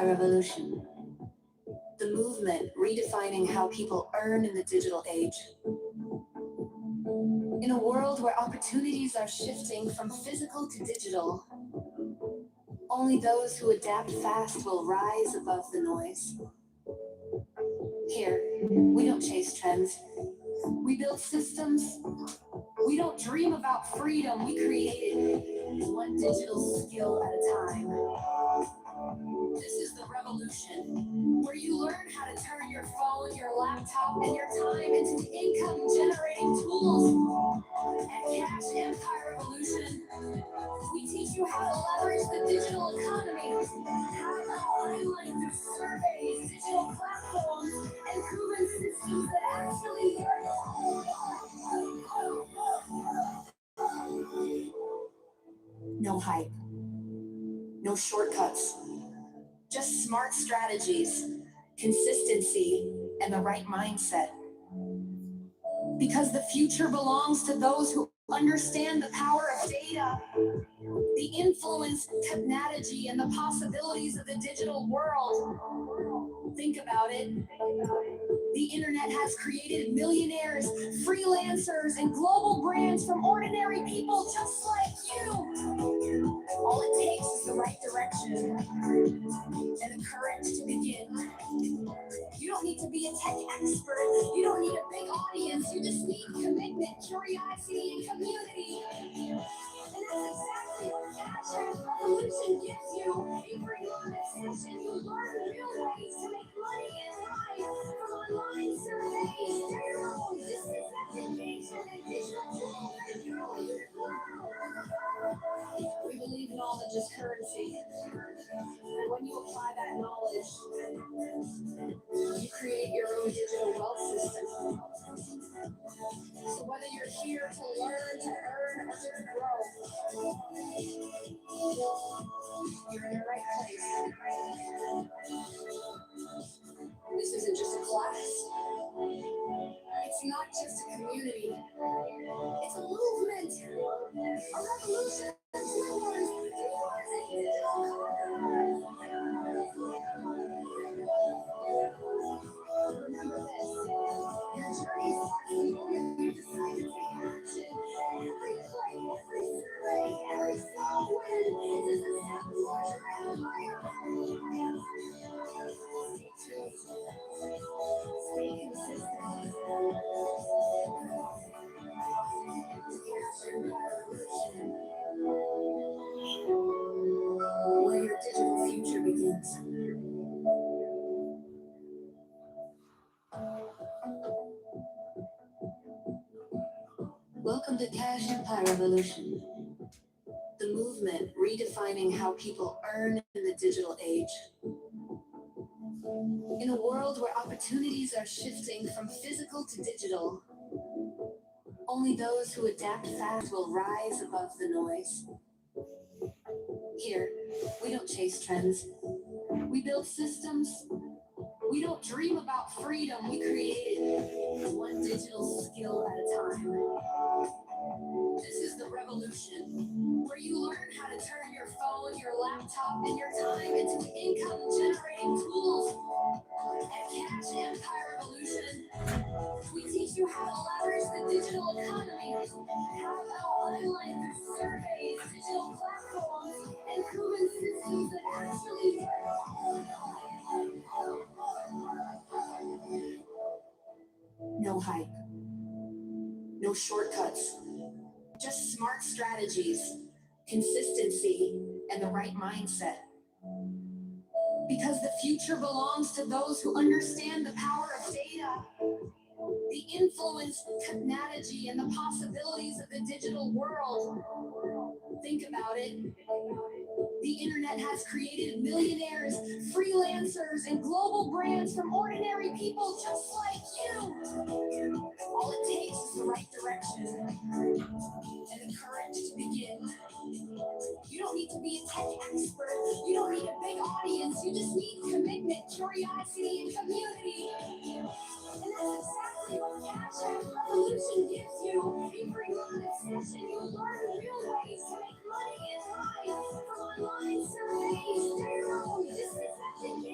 anti-revolution, the movement redefining how people earn in the digital age. In a world where opportunities are shifting from physical to digital, only those who adapt fast will rise above the noise. Here, we don't chase trends. We build systems. We don't dream about freedom. We create it, one digital skill at a time. This is the revolution, where you learn how to turn your phone, your laptop, and your time into income-generating tools. At Cash Empire Revolution, we teach you how to leverage the digital economy, how to automate the surveys, digital platforms, and proven systems that actually work. No hype, no shortcuts, just smart strategies, consistency, and the right mindset. Because the future belongs to those who understand the power of data, the influence of technology, and the possibilities of the digital world. Think about it. The internet has created millionaires, freelancers, and global brands from ordinary people just like you. All it takes is the right direction and the courage to begin. You don't need to be a tech expert. You don't need a big audience. You just need commitment, curiosity, and community. And that's exactly what Cash App Revolution gives you. Every honest session, you learn real ways to make money in life. From online surveys, payroll, business application, and digital tools. We believe in all that just currency. And when you apply that knowledge, you create your own digital wealth system. So whether you're here to learn, to earn, or to grow, you're in the right place. This isn't just a class. It's not just a community. It's a movement, a revolution. Remember this. Your journey starts the moment you decide to take action. Every play, every survey, every small win is a step towards your empire. Stay consistent. Where your digital future begins. Welcome to Cash Empire Revolution, the movement redefining how people earn in the digital age. In a world where opportunities are shifting from physical to digital, only those who adapt fast will rise above the noise. Here, we don't chase trends. We build systems. We don't dream about freedom. We create it, one digital skill at a time. This is the revolution, where you learn how to turn your phone, your laptop, and your time into income-generating tools. At Cash Empire Revolution, we teach you how to leverage the digital economy, how to automate the surveys, digital platforms, and proven systems that actually work. No hype, no shortcuts, just smart strategies, consistency, and the right mindset. Because the future belongs to those who understand the power of data, the influence of technology, and the possibilities of the digital world. Think about it. The internet has created millionaires, freelancers, and global brands from ordinary people just like you. All it takes is the right direction and the courage to begin. You don't need to be a tech expert. You don't need a big audience. You just need commitment, curiosity, and community. And that's exactly what Cash App Revolution gives you. Every honest session, you learn real ways to make money in life. From online surveys, payroll, business applications,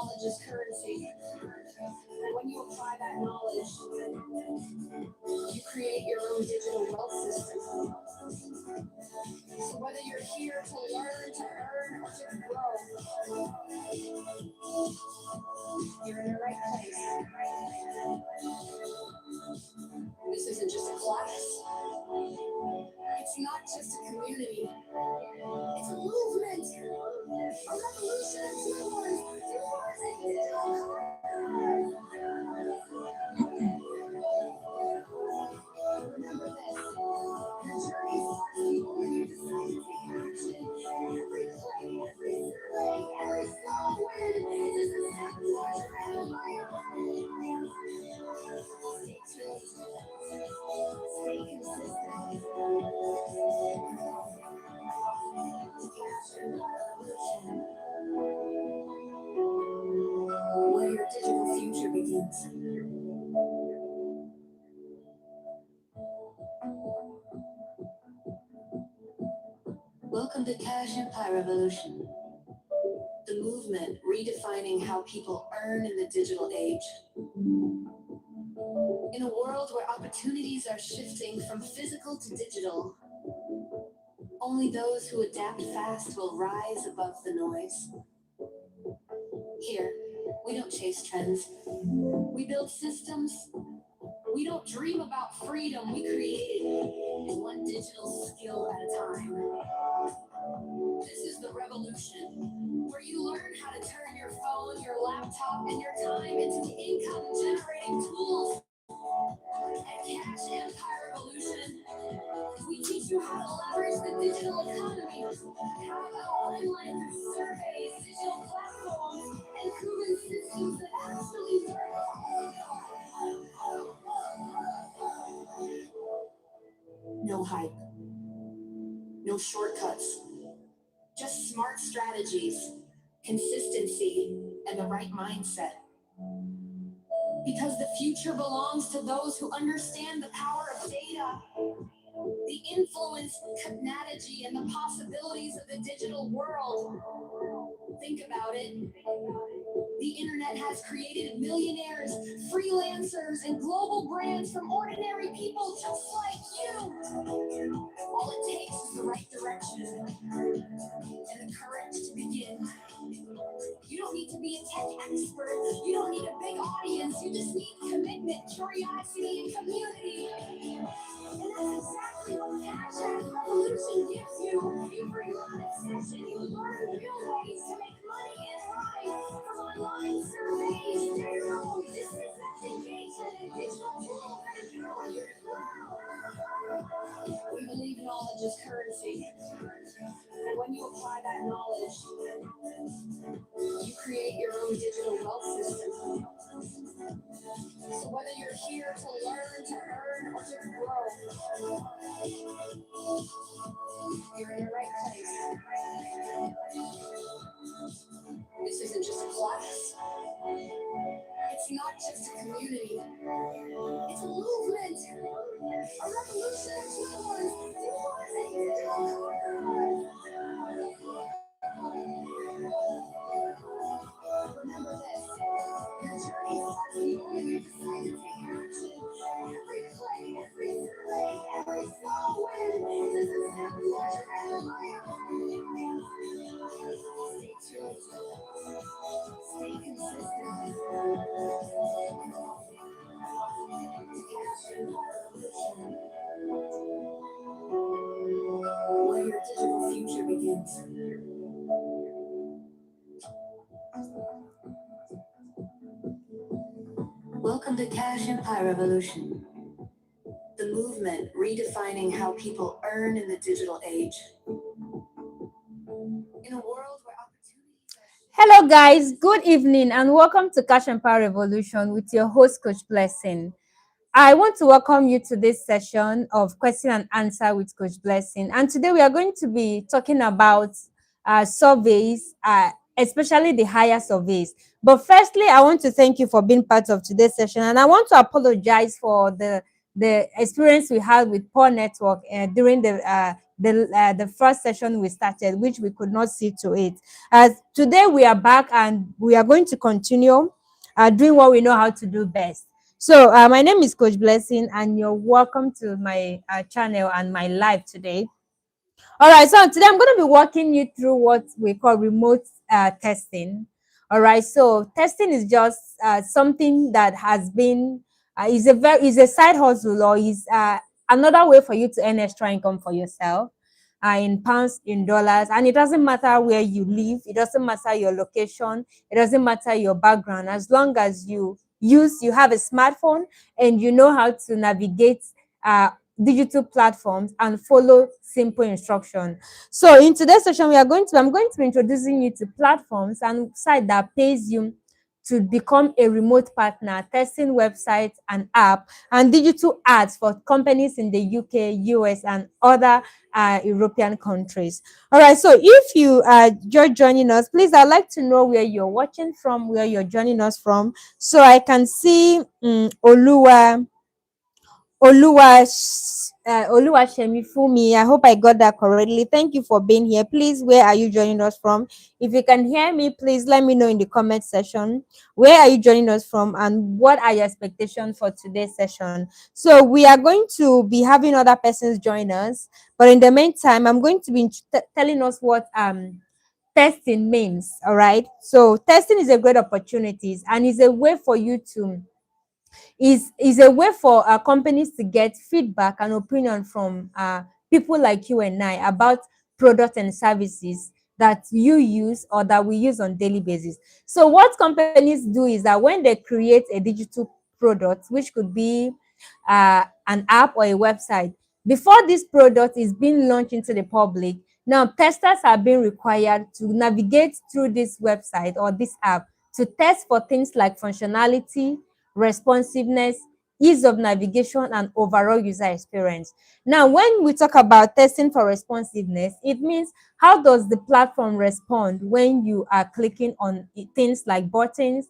knowledge is currency. And when you apply that knowledge, you create your own digital wealth system. So whether you're here to learn, to earn, or to grow, you're in the right place. This isn't just a class. It's not just a community. It's a movement, a revolution of humans. Remember this. Your journey starts before you decide to take action. Every play, every survey, every small win is a step towards your empire. Stay true. Stay consistent. Where your digital future begins. Welcome to Cash Empire Revolution, the movement redefining how people earn in the digital age. In a world where opportunities are shifting from physical to digital, only those who adapt fast will rise above the noise. Here, we don't chase trends. We build systems. We don't dream about freedom. We create it, one digital skill at a time. This is the revolution, where you learn how to turn your phone, your laptop, and your time into income-generating tools. At Cash Empire Revolution, we teach you how to leverage the digital economy, how to online surveys, digital platforms, and proven systems that actually work. No hype, no shortcuts, just smart strategies, consistency, and the right mindset. Because the future belongs to those who understand the power of data, the influence, technology, and the possibilities of the digital world. Think about it. The internet has created millionaires, freelancers, and global brands from ordinary people just like you. All it takes is the right direction and the courage to begin. You don't need to be a tech expert. You don't need a big audience. You just need commitment, curiosity, and community. And that's exactly what Cash App Revolution gives you. You bring on a session, you learn real ways to make money in life from online surveys, payroll, distance education, and digital tools that empower you to grow. We believe knowledge is currency. And when you apply that knowledge, you create your own digital wealth system. So whether you're here to learn, to earn, or to grow, you're in the right place. This isn't just a class. It's not just a community. It's a movement, a revolution of humans. Remember this. Your journey starts before you decide to take action. Every play, every survey, every small win is a step towards your empire. Stay true. Stay consistent. Where your digital future begins. Welcome to Cash Empire Revolution, the movement redefining how people earn in the digital age. In a world where opportunities are... Hello, guys. Good evening, and welcome to Cash Empire Revolution with your host, Coach Blessing. I want to welcome you to this session of question and answer with Coach Blessing. And today we are going to be talking about surveys, especially the higher surveys. But firstly, I want to thank you for being part of today's session. And I want to apologize for the experience we had with poor network during the the first session we started, which we could not see to it. As today we are back and we are going to continue doing what we know how to do best. So my name is Coach Blessing, and you're welcome to my channel and my live today. All right, so today I'm going to be walking you through what we call remote testing. All right, so testing is just something that has been is a side hustle, or is another way for you to earn extra income for yourself, in pounds, in dollars, and it doesn't matter where you live, it doesn't matter your location, it doesn't matter your background, as long as you have a smartphone and you know how to navigate uh, digital platforms and follow simple instruction. So in today's session, I'm going to be introducing you to platforms and site that pays you to become a remote partner, testing websites and app, and digital ads for companies in the UK, US, and other European countries. All right, so if you are just joining us, please, I'd like to know where you're watching from, where you're joining us from, so I can see Oluwashemi Fumi. I hope I got that correctly. Thank you for being here. Please, where are you joining us from? If you can hear me, please let me know in the comment section. Where are you joining us from, and what are your expectations for today's session? So we are going to be having other persons join us, but in the meantime, I'm going to be telling us what testing means. All right. So testing is a great opportunity, and is a way for you to is a way for companies to get feedback and opinion from people like you and I about products and services that you use or that we use on daily basis. So what companies do is that when they create a digital product, which could be an app or a website, before this product is being launched into the public, now testers are being required to navigate through this website or this app to test for things like functionality, responsiveness, ease of navigation, and overall user experience. Now, when we talk about testing for responsiveness, it means how does the platform respond when you are clicking on things like buttons,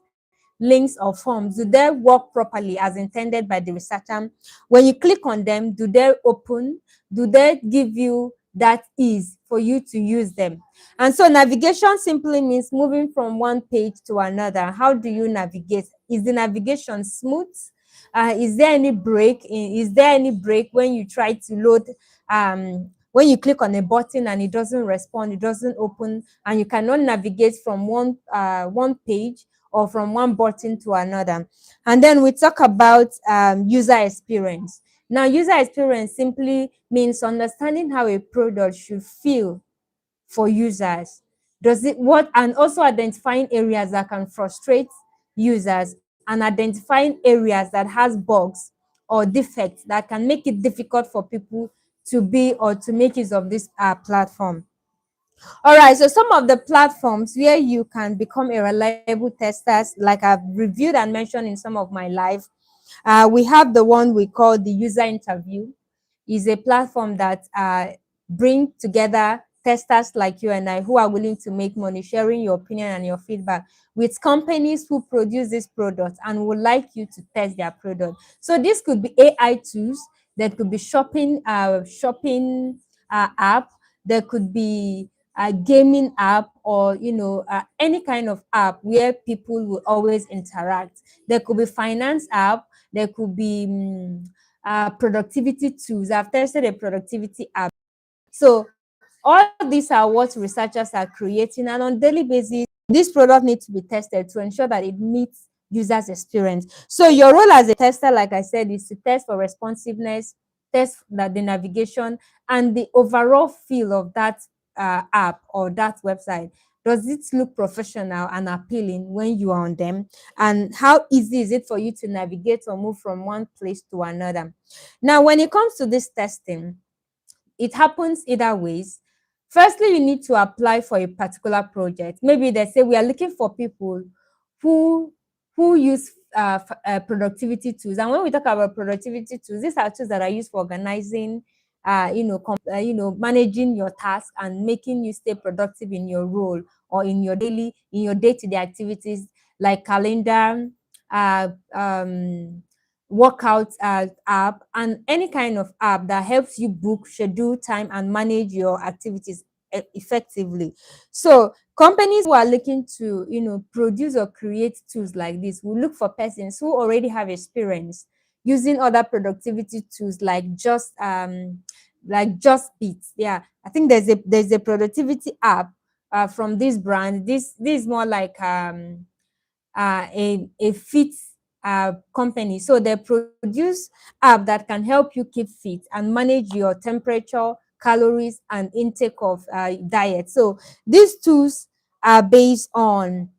links, or forms? Do they work properly as intended by the researcher? When you click on them, do they open? Do they give you that ease for you to use them? And so navigation simply means moving from one page to another. How do you navigate? Is the navigation smooth? Is there any break? Is there any break when you try to load? When you click on a button and it doesn't respond, it doesn't open, and you cannot navigate from one page or from one button to another. And then we talk about user experience. Now, user experience simply means understanding how a product should feel for users. Does it what and also identifying areas that can frustrate users, and identifying areas that has bugs or defects that can make it difficult for people to be or to make use of this platform. All right, so some of the platforms where you can become a reliable tester, like I've reviewed and mentioned in some of my live, we have the one we call the user interview. Is a platform that bring together testers like you and I who are willing to make money, sharing your opinion and your feedback with companies who produce this product and would like you to test their product. So this could be AI tools, that could be shopping app, there could be a gaming app, or any kind of app where people will always interact. There could be finance app, there could be productivity tools. I've tested a productivity app. So all these are what researchers are creating, and on daily basis, this product needs to be tested to ensure that it meets users' experience. So your role as a tester, like I said, is to test for responsiveness, test that the navigation and the overall feel of that app or that website. Does it look professional and appealing when you are on them? And how easy is it for you to navigate or move from one place to another? Now, when it comes to this testing, it happens either ways. Firstly, you need to apply for a particular project. Maybe they say we are looking for people who use productivity tools. And when we talk about productivity tools, these are tools that are used for organizing, managing your task and making you stay productive in your role or in your day-to-day activities, like calendar, uh, um, workout app, and any kind of app that helps you book, schedule time, and manage your activities effectively. So companies who are looking to, produce or create tools like this will look for persons who already have experience using other productivity tools like Just Beat. Yeah, I think there's a productivity app from this brand. This is more like a fit company. So they produce app that can help you keep fit and manage your temperature, calories, and intake of diet. So these tools are based on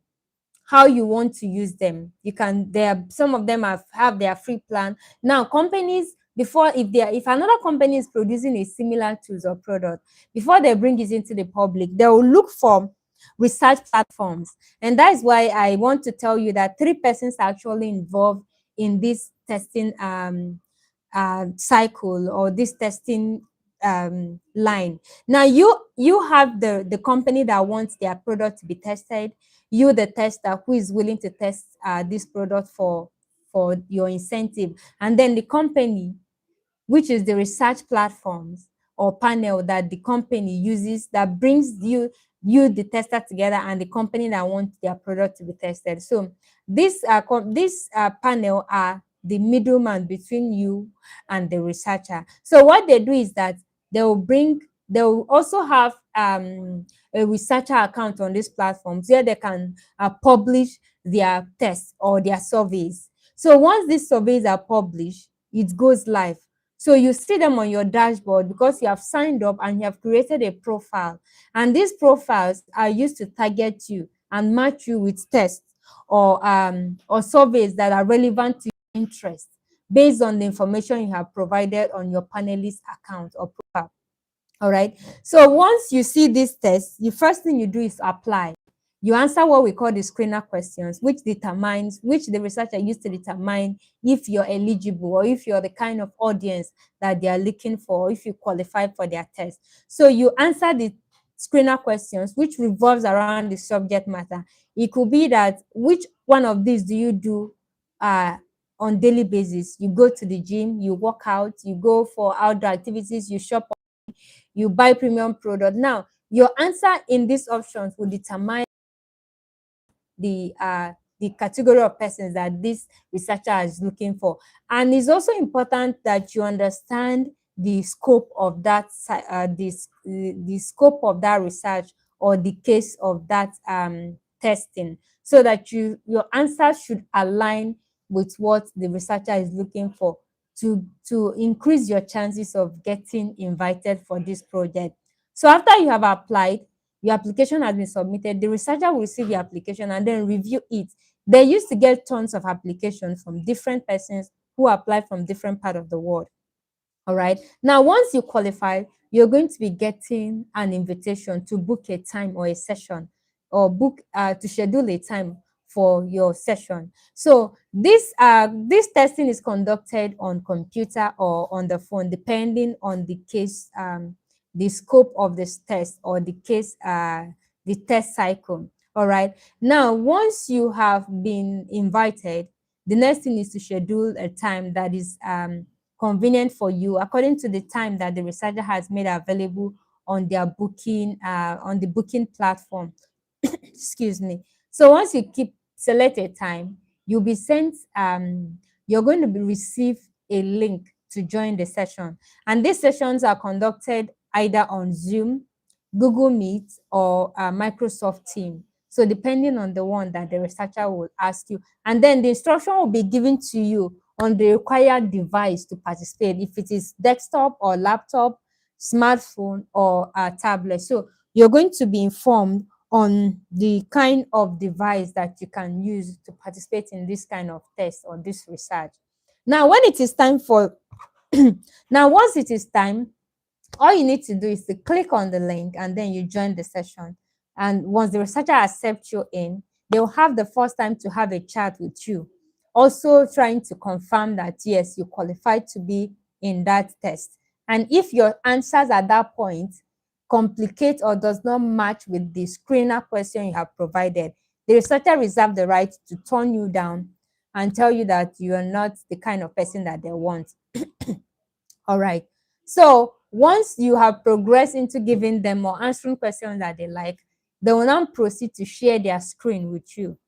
how you want to use them. You can there Some of them have their free plan. Now companies, before, if another company is producing a similar tools or product, before they bring it into the public, they will look for research platforms. And that is why I want to tell you that three persons are actually involved in this testing cycle, or this testing line. Now you have the company that wants their product to be tested, you the tester who is willing to test this product for your incentive, and then the company, which is the research platforms or panel that the company uses, that brings the tester together, and the company that wants their product to be tested. So this panel are the middleman between you and the researcher. So what they do is that they will also have a researcher account on these platforms where they can publish their tests or their surveys. So once these surveys are published, it goes live. So you see them on your dashboard because you have signed up and you have created a profile. And these profiles are used to target you and match you with tests or surveys that are relevant to your interest based on the information you have provided on your panelist account or profile. All right. So once you see this test, the first thing you do is apply. You answer what we call the screener questions, which the researcher used to determine if you're eligible or if you're the kind of audience that they are looking for, if you qualify for their test. So you answer the screener questions, which revolves around the subject matter. It could be that, which one of these do you do uh, on daily basis? You go to the gym, you work out, you go for outdoor activities, you shop, you buy premium product. Now, your answer in these options will determine the category of persons that this researcher is looking for. And it's also important that you understand the scope of the scope of that research or the case of that testing, so that your answer should align with what the researcher is looking for to increase your chances of getting invited for this project. So after you have applied, your application has been submitted, the researcher will receive your application and then review it. They used to get tons of applications from different persons who apply from different part of the world. All right. Now, once you qualify, you're going to be getting an invitation to book a time or a session, or book to schedule a time for your session. So this testing is conducted on computer or on the phone, depending on the case, the scope of this test, or the test cycle. All right. Now, once you have been invited, the next thing is to schedule a time that is convenient for you according to the time that the researcher has made available on their booking on the booking platform. Excuse me. So once you keep select a time, you'll be sent you're going to be receive a link to join the session. And these sessions are conducted either on Zoom, Google Meet, or Microsoft Team. So depending on the one that the researcher will ask you, and then the instruction will be given to you on the required device to participate, if it is desktop or laptop, smartphone, or a tablet. So you're going to be informed on the kind of device that you can use to participate in this kind of test or this research. Now, when it is time for now, once it is time, all you need to do is to click on the link and then you join the session. And once the researcher accepts you in, they'll have the first time to have a chat with you, also trying to confirm that yes, you qualified to be in that test. And if your answers at that point complicate or does not match with the screener question you have provided, the researcher reserves the right to turn you down and tell you that you are not the kind of person that they want. All right. So once you have progressed into giving them or answering questions that they like, they will now proceed to share their screen with you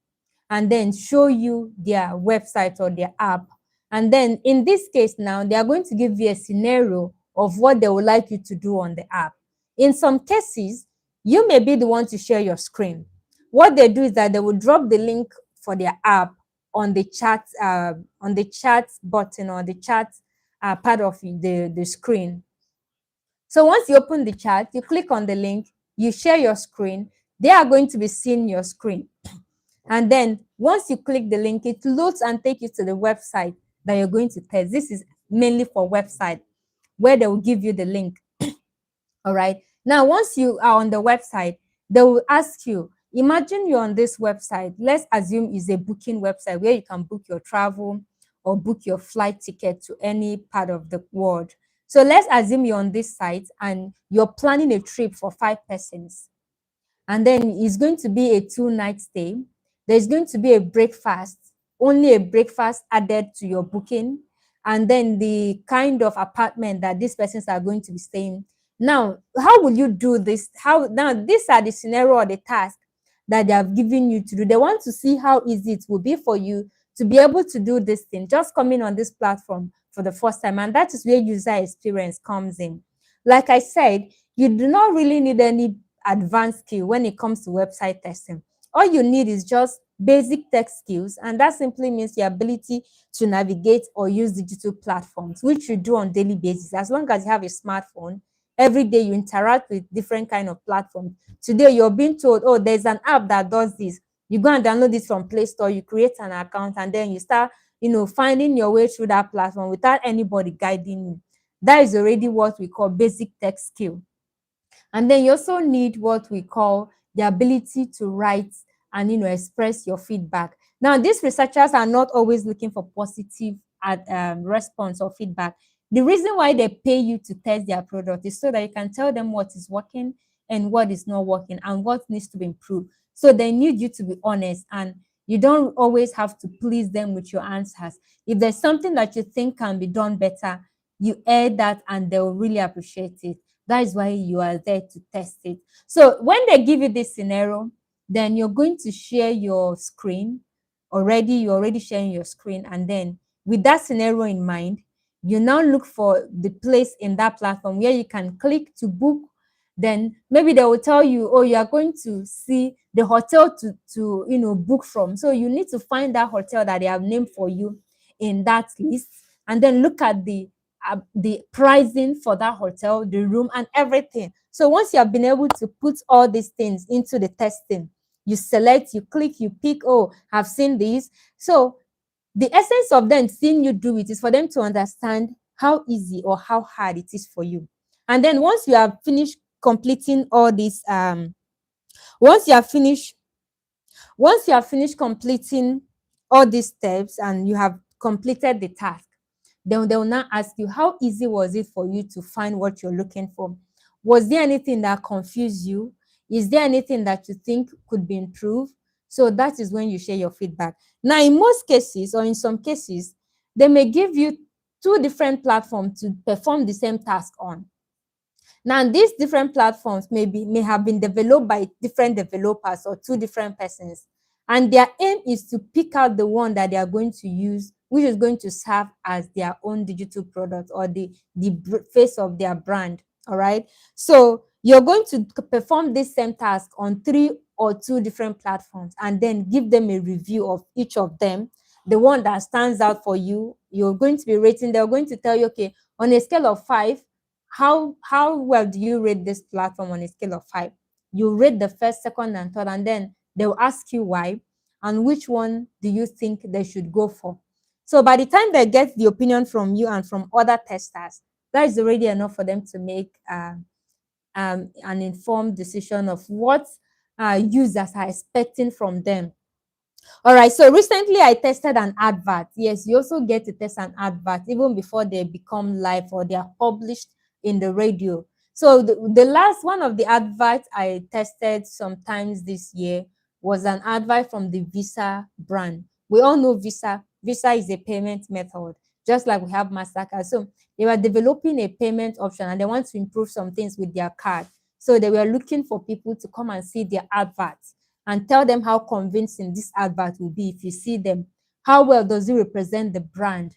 and then show you their website or their app. And then in this case now, they are going to give you a scenario of what they would like you to do on the app. In some cases, you may be the one to share your screen. What they do is that they will drop the link for their app on the chat button or the chat part of the screen. So once you open the chat, you click on the link, you share your screen, they are going to be seeing your screen. And then once you click the link, it loads and take you to the website that you're going to test. This is mainly for website where they will give you the link. All right. Now, once you are on the website, they will ask you, imagine you're on this website. Let's assume it's a booking website where you can book your travel or book your flight ticket to any part of the world. So let's assume you're on this site and you're planning a trip for 5 persons, and then it's going to be a 2 night stay. There's going to be a breakfast, only a breakfast added to your booking, and then the kind of apartment that these persons are going to be staying. Now, how will you do this? How now these are the scenario or the task that they have given you to do. They want to see how easy it will be for you to be able to do this thing, just coming on this platform for the first time. And that is where user experience comes in. Like I said, you do not really need any advanced skill when it comes to website testing. All you need is just basic tech skills, and that simply means the ability to navigate or use digital platforms, which you do on daily basis. As long as you have a smartphone, every day you interact with different kind of platforms. Today you're being told, oh, there's an app that does this. You go and download it from Play Store, you create an account, and then you start, finding your way through that platform without anybody guiding you. That is already what we call basic tech skill. And then you also need what we call the ability to write and express your feedback. Now, these researchers are not always looking for positive response or feedback. The reason why they pay you to test their product is so that you can tell them what is working and what is not working and what needs to be improved. So they need you to be honest, and you don't always have to please them with your answers. If there's something that you think can be done better, you add that and they'll really appreciate it. That is why you are there to test it. So when they give you this scenario, then you're going to share your screen. You're already sharing your screen. And then with that scenario in mind, you now look for the place in that platform where you can click to book. Then maybe they will tell you, oh, you are going to see the hotel to book from. So you need to find that hotel that they have named for you in that list, and then look at the pricing for that hotel, the room, and everything. So once you have been able to put all these things into the testing, you select, you click, you pick, oh, I've seen this. So the essence of them seeing you do it is for them to understand how easy or how hard it is for you. And then once you have finished completing all this, once you have finished completing all these steps and you have completed the task, then they will now ask you, how easy was it for you to find what you're looking for? Was there anything that confused you? Is there anything that you think could be improved? So that is when you share your feedback. Now, in most cases, or in some cases, they may give you two different platforms to perform the same task on. Now, these different platforms may have been developed by different developers or two different persons. And their aim is to pick out the one that they are going to use, which is going to serve as their own digital product or the face of their brand. All right. So you're going to perform this same task on 3 or 2 different platforms and then give them a review of each of them. The one that stands out for you, you're going to be rating. They're going to tell you, okay, on a scale of 5, how well do you rate this platform on a scale of 5? You rate the first, second, and third, and then they'll ask you why and which one do you think they should go for. So by the time they get the opinion from you and from other testers, that is already enough for them to make an informed decision of what users are expecting from them. All right, so recently I tested an advert. Yes, you also get to test an advert even before they become live or they are published in the radio. So the last one of the adverts I tested sometimes this year was an advert from the Visa brand. We all know Visa. Visa is a payment method, just like we have MasterCard. So they were developing a payment option and they want to improve some things with their card. So they were looking for people to come and see their adverts and tell them how convincing this advert will be if you see them. How well does it represent the brand?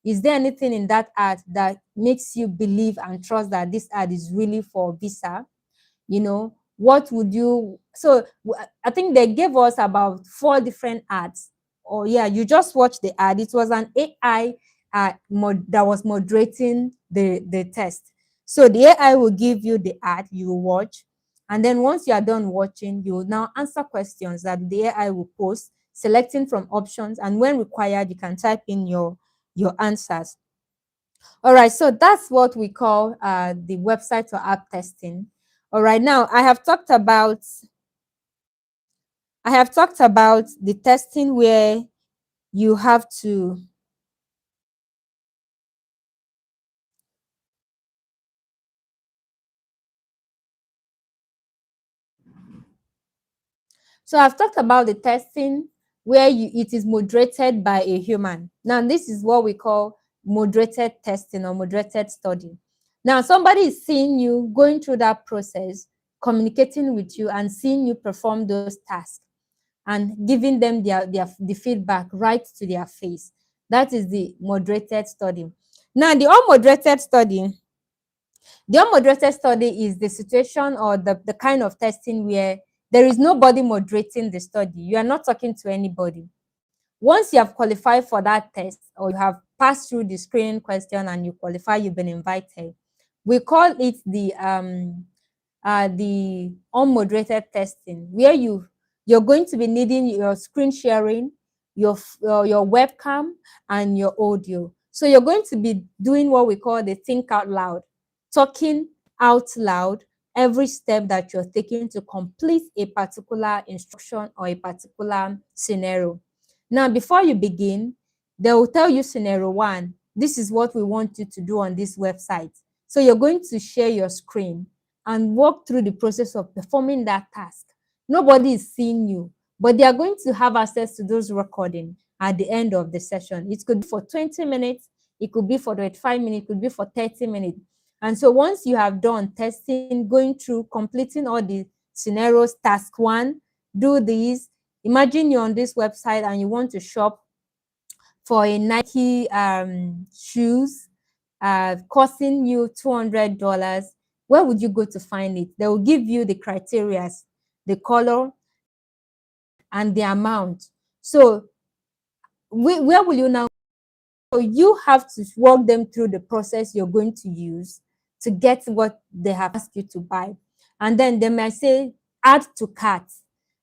Is there anything in that ad that makes you believe and trust that this ad is really for Visa? What would you so I think they gave us about 4 different ads. Oh yeah, you just watch the ad. It was an AI that was moderating the test. So the AI will give you the ad, you will watch, and then once you are done watching, you will now answer questions that the AI will post, selecting from options, and when required you can type in your answers. All right, so that's what we call the website or app testing. All right, now I have talked about the testing where you have to. So I've talked about the testing where it is moderated by a human. Now this is what we call moderated testing or moderated study. Now somebody is seeing you going through that process, communicating with you and seeing you perform those tasks and giving them the feedback right to their face. That is the moderated study. Now, the unmoderated study is the situation or the kind of testing where there is nobody moderating the study. You are not talking to anybody. Once you have qualified for that test or you have passed through the screening question and you qualify, you've been invited. We call it the unmoderated testing, where you're going to be needing your screen sharing, your webcam, and your audio. So you're going to be doing what we call the think out loud, talking out loud every step that you're taking to complete a particular instruction or a particular scenario. Now, before you begin, they will tell you scenario one. This is what we want you to do on this website. So you're going to share your screen and walk through the process of performing that task. Nobody is seeing you, but they are going to have access to those recording at the end of the session. It could be for 20 minutes, it could be for 25 minutes, it could be for 30 minutes. And so once you have done testing, going through, completing all the scenarios, task one, do these. Imagine you're on this website and you want to shop for a Nike shoes costing you $200. Where would you go to find it? They will give you the criteria, the color, and the amount. So where will you now? So you have to walk them through the process you're going to use to get what they have asked you to buy. And then they might say, add to cart.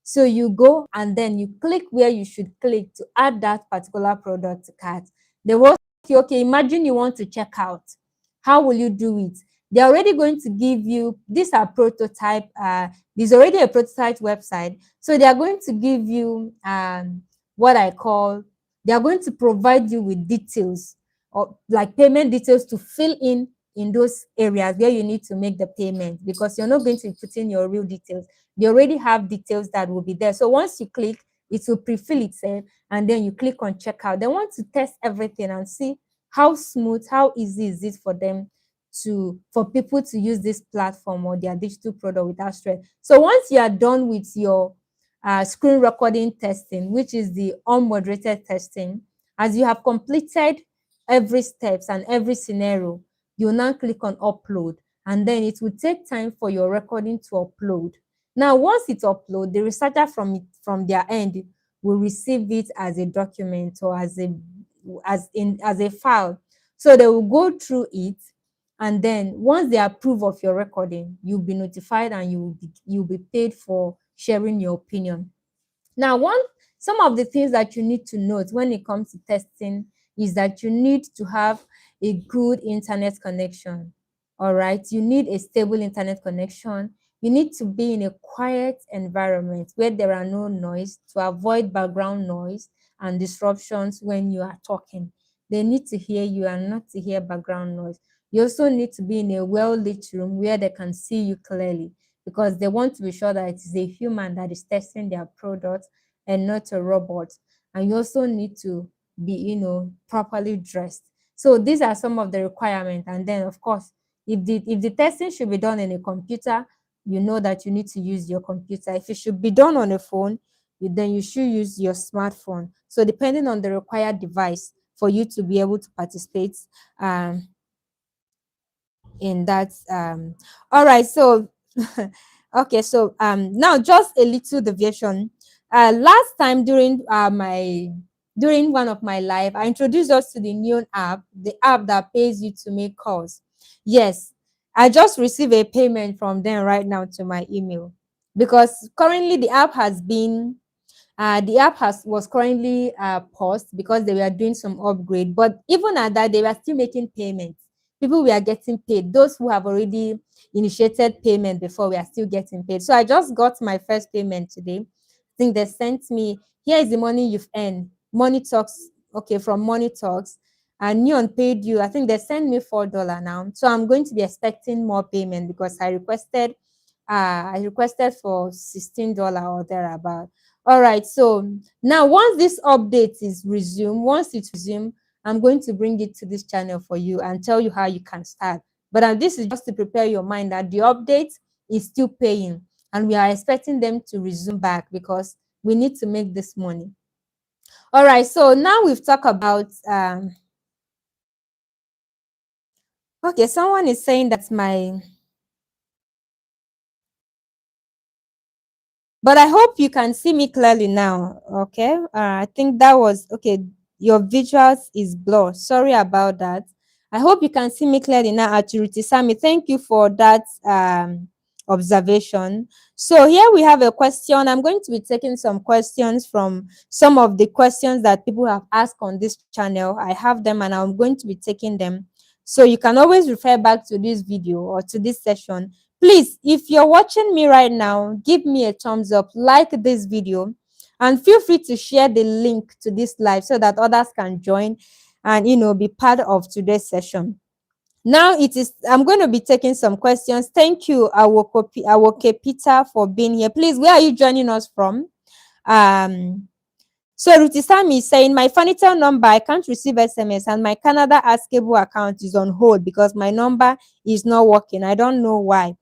So you go and then you click where you should click to add that particular product to cart. They will ask you, okay, imagine you want to check out. How will you do it? They're already going to give you, these are prototype, there's already a prototype website. So they are going to give you what I call, they are going to provide you with details or like payment details to fill in those areas where you need to make the payment, because you're not going to put in your real details. They already have details that will be there. So once you click, it will pre-fill itself and then you click on checkout. They want to test everything and see how smooth, how easy is it for them for people to use this platform or their digital product without stress. So once you are done with your screen recording testing, which is the unmoderated testing, as you have completed every steps and every scenario, you now click on upload, and then it will take time for your recording to upload. Now, once it uploads, the researcher from their end will receive it as a document or as a file. So they will go through it, and then once they approve of your recording, you'll be notified and you'll be paid for sharing your opinion. Now, some of the things that you need to note when it comes to testing is that you need to have a good internet connection. All right, you need a stable internet connection. You need to be in a quiet environment where there are no noise to avoid background noise and disruptions when you are talking. They need to hear you and not to hear background noise. You also need to be in a well-lit room where they can see you clearly, because they want to be sure that it is a human that is testing their product and not a robot. and you also need to be, properly dressed. So these are some of the requirements. And then, of course, if the testing should be done in a computer, you know that you need to use your computer. If it should be done on a phone, then you should use your smartphone. So depending on the required device for you to be able to participate, um, in that. All right, so okay, so now just a little deviation. Last time during one of my live, I introduced us to the new app, the app that pays you to make calls. Yes, I just received a payment from them right now to my email, because currently the app was currently paused because they were doing some upgrade. But even at that, they were still making payments. People were getting paid. Those who have already initiated payment before were still getting paid. So I just got my first payment today. I think they sent me, here is the money you've earned. Money Talks, okay, from Money Talks. And Neon paid you. I think they sent me $4 now. So I'm going to be expecting more payment because I requested for $16 or thereabout. All right, so now once this update is resumed, once it's resumed, I'm going to bring it to this channel for you and tell you how you can start. But this is just to prepare your mind that the update is still paying, and we are expecting them to resume back because we need to make this money. All right, so now we've talked about okay, someone is saying that my but I hope you can see me clearly now. Okay. I think that was okay. Your visuals is blurred. Sorry about that. I hope you can see me clearly now. Aturiti Sami, thank you for that observation. So here we have a question. I'm going to be taking some questions from some of the questions that people have asked on this channel. I have them and I'm going to be taking them. So you can always refer back to this video or to this session. Please, if you're watching me right now, give me a thumbs up, like this video, and feel free to share the link to this live so that others can join and be part of today's session. Now I'm going to be taking some questions. Thank you, Awoke Peter, for being here. Please, where are you joining us from? So Rutisami is saying, my Fanitel number, I can't receive SMS, and my Canada Askable account is on hold because my number is not working. I don't know why.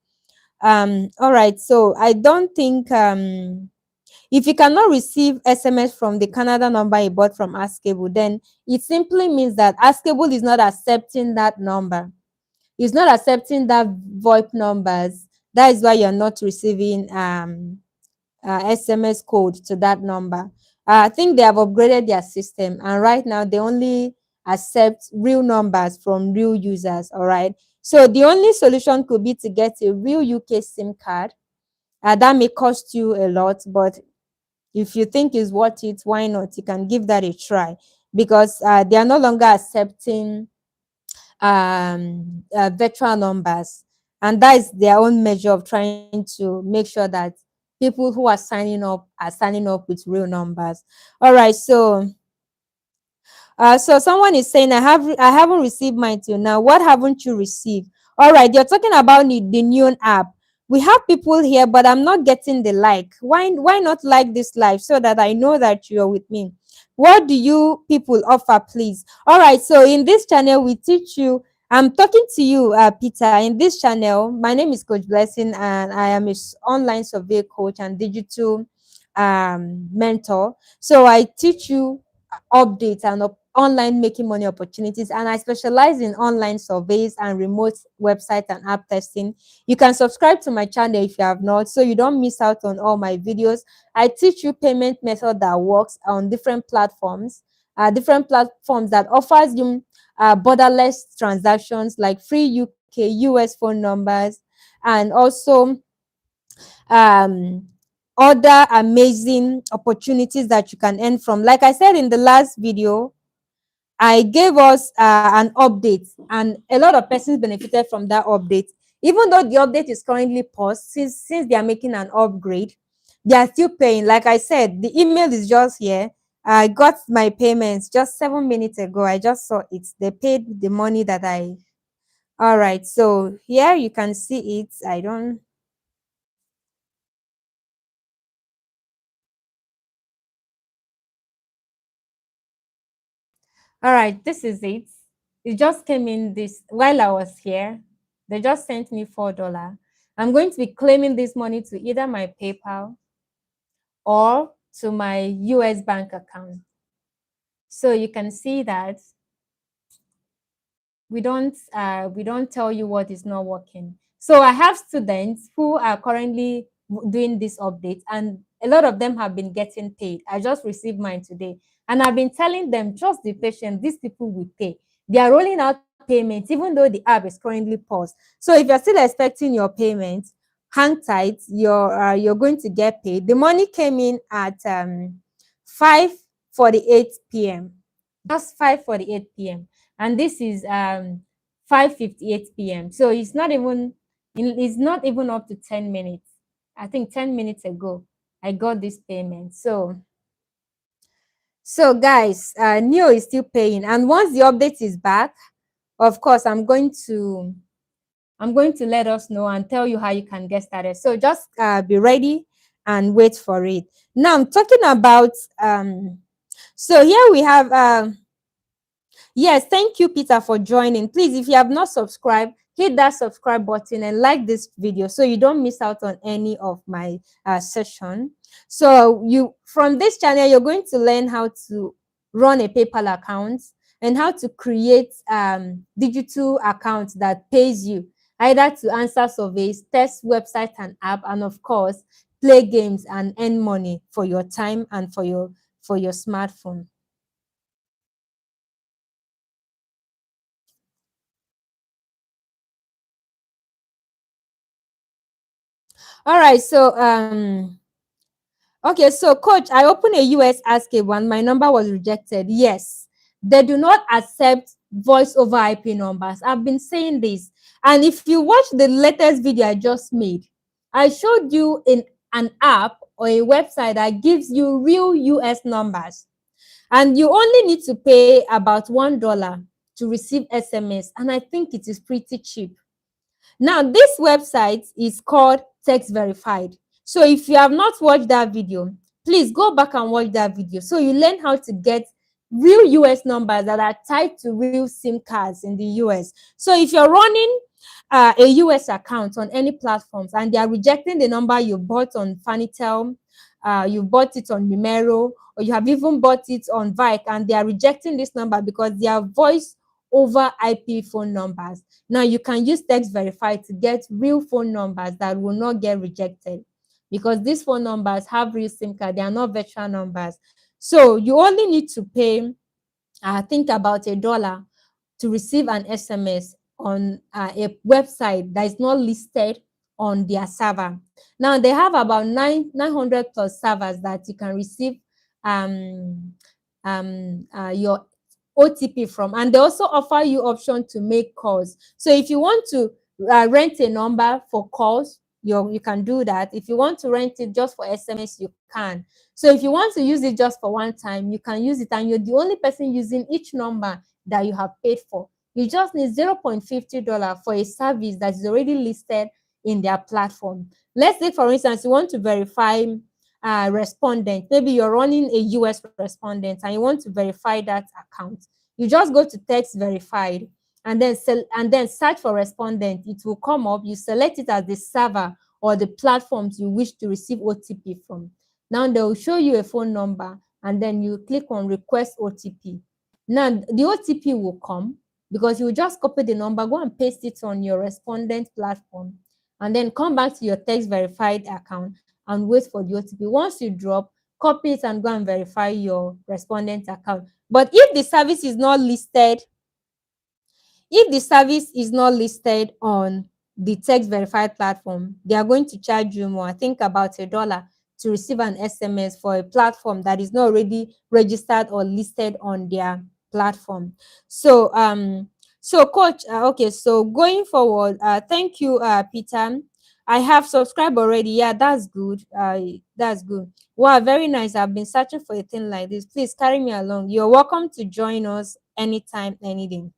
All right, so I don't think if you cannot receive SMS from the Canada number you bought from Askable, then it simply means that Askable is not accepting that number. It's not accepting that VoIP numbers. That is why you're not receiving SMS code to that number. I think they have upgraded their system, and right now they only accept real numbers from real users. All right. So the only solution could be to get a real UK SIM card. That may cost you a lot, but if you think it's worth it, why not? You can give that a try, because they are no longer accepting virtual numbers, and that is their own measure of trying to make sure that people who are signing up with real numbers. All right, so someone is saying, I haven't received mine till now. What haven't you received? All right, you're talking about the new app. We have people here, but I'm not getting the like. Why not like this live so that I know that you're with me? What do you people offer, please? All right, so in this channel, we teach you. I'm talking to you, Peter. In this channel, my name is Coach Blessing, and I am an online survey coach and digital mentor. So I teach you updates and online making money opportunities, and I specialize in online surveys and remote website and app testing. You can subscribe to my channel if you have not, so you don't miss out on all my videos. I teach you payment method that works on different platforms that offers you borderless transactions like free UK US phone numbers, and also um other amazing opportunities that you can earn from. Like I said in the last video, I gave us an update, and a lot of persons benefited from that update. Even though the update is currently paused, since they are making an upgrade, they are still paying. Like I said, the email is just here. I got my payments just 7 minutes ago. I just saw it. They paid the money that I. All right, so here you can see it. I don't. All right, this is it. It just came in this while I was here. They just sent me $4. I'm going to be claiming this money to either my PayPal or to my US bank account. So you can see that we don't tell you what is not working. So I have students who are currently doing this update, and a lot of them have been getting paid. I just received mine today, and I've been telling them, just be patient, these people will pay. They are rolling out payments even though the app is currently paused. So if you're still expecting your payment, hang tight. You're going to get paid. The money came in at 5:48 p.m. Just 5:48 p.m. And this is 5:58 p.m. So it's not even up to 10 minutes. I think 10 minutes ago I got this payment. So guys, Neo is still paying, and once the update is back, of course I'm going to let us know and tell you how you can get started. So just be ready and wait for it. Now I'm talking about so here we have yes, thank you, Peter, for joining. Please, if you have not subscribed, hit that subscribe button and like this video so you don't miss out on any of my session. So from this channel, you're going to learn how to run a PayPal account and how to create digital accounts that pays you either to answer surveys, test website and app, and of course, play games and earn money for your time and for your smartphone. All right, so okay, so coach, I opened a US Ask A1. My number was rejected. Yes, they do not accept voice over IP numbers. I've been saying this. And if you watch the latest video I just made, I showed you in an app or a website that gives you real US numbers. And you only need to pay about $1 to receive SMS. And I think it is pretty cheap. Now, this website is called Text Verified. So if you have not watched that video, please go back and watch that video so you learn how to get real US numbers that are tied to real SIM cards in the US. So if you're running a US account on any platforms and they are rejecting the number you bought on Fanitel, you bought it on Numero, or you have even bought it on Vike, and they are rejecting this number because they are voice over IP phone numbers. Now you can use Text Verify to get real phone numbers that will not get rejected, because these phone numbers have real SIM card. They are not virtual numbers. So you only need to pay, I think, about $1 to receive an SMS on a website that is not listed on their server. Now they have about 900 plus servers that you can receive your OTP from, and they also offer you option to make calls. So if you want to rent a number for calls, you can do that. If you want to rent it just for SMS, you can. So if you want to use it just for one time, you can use it, and you're the only person using each number that you have paid for. You just need $0.50 for a service that is already listed in their platform. Let's say, for instance, you want to verify respondent. Maybe you're running a US respondent and you want to verify that account. You just go to Text Verified and then search for respondent. It will come up. You select it as the server or the platforms you wish to receive OTP from. Now they will show you a phone number, and then you click on request OTP. Now the OTP will come because you just copy the number, go and paste it on your respondent platform, and then come back to your Text Verified account and wait for the OTP. Once you drop, copy it and go and verify your respondent account. But if the service is not listed on the Text Verified platform, they are going to charge you more, I think about $1, to receive an SMS for a platform that is not already registered or listed on their platform. So coach, okay, so going forward, thank you, Peter. I have subscribed already. Yeah, that's good. That's good. Wow, very nice. I've been searching for a thing like this. Please carry me along. You're welcome to join us anytime, anything.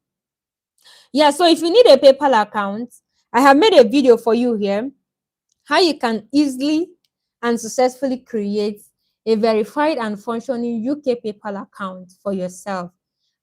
Yeah, so if you need a PayPal account, I have made a video for you here, how you can easily and successfully create a verified and functioning UK PayPal account for yourself.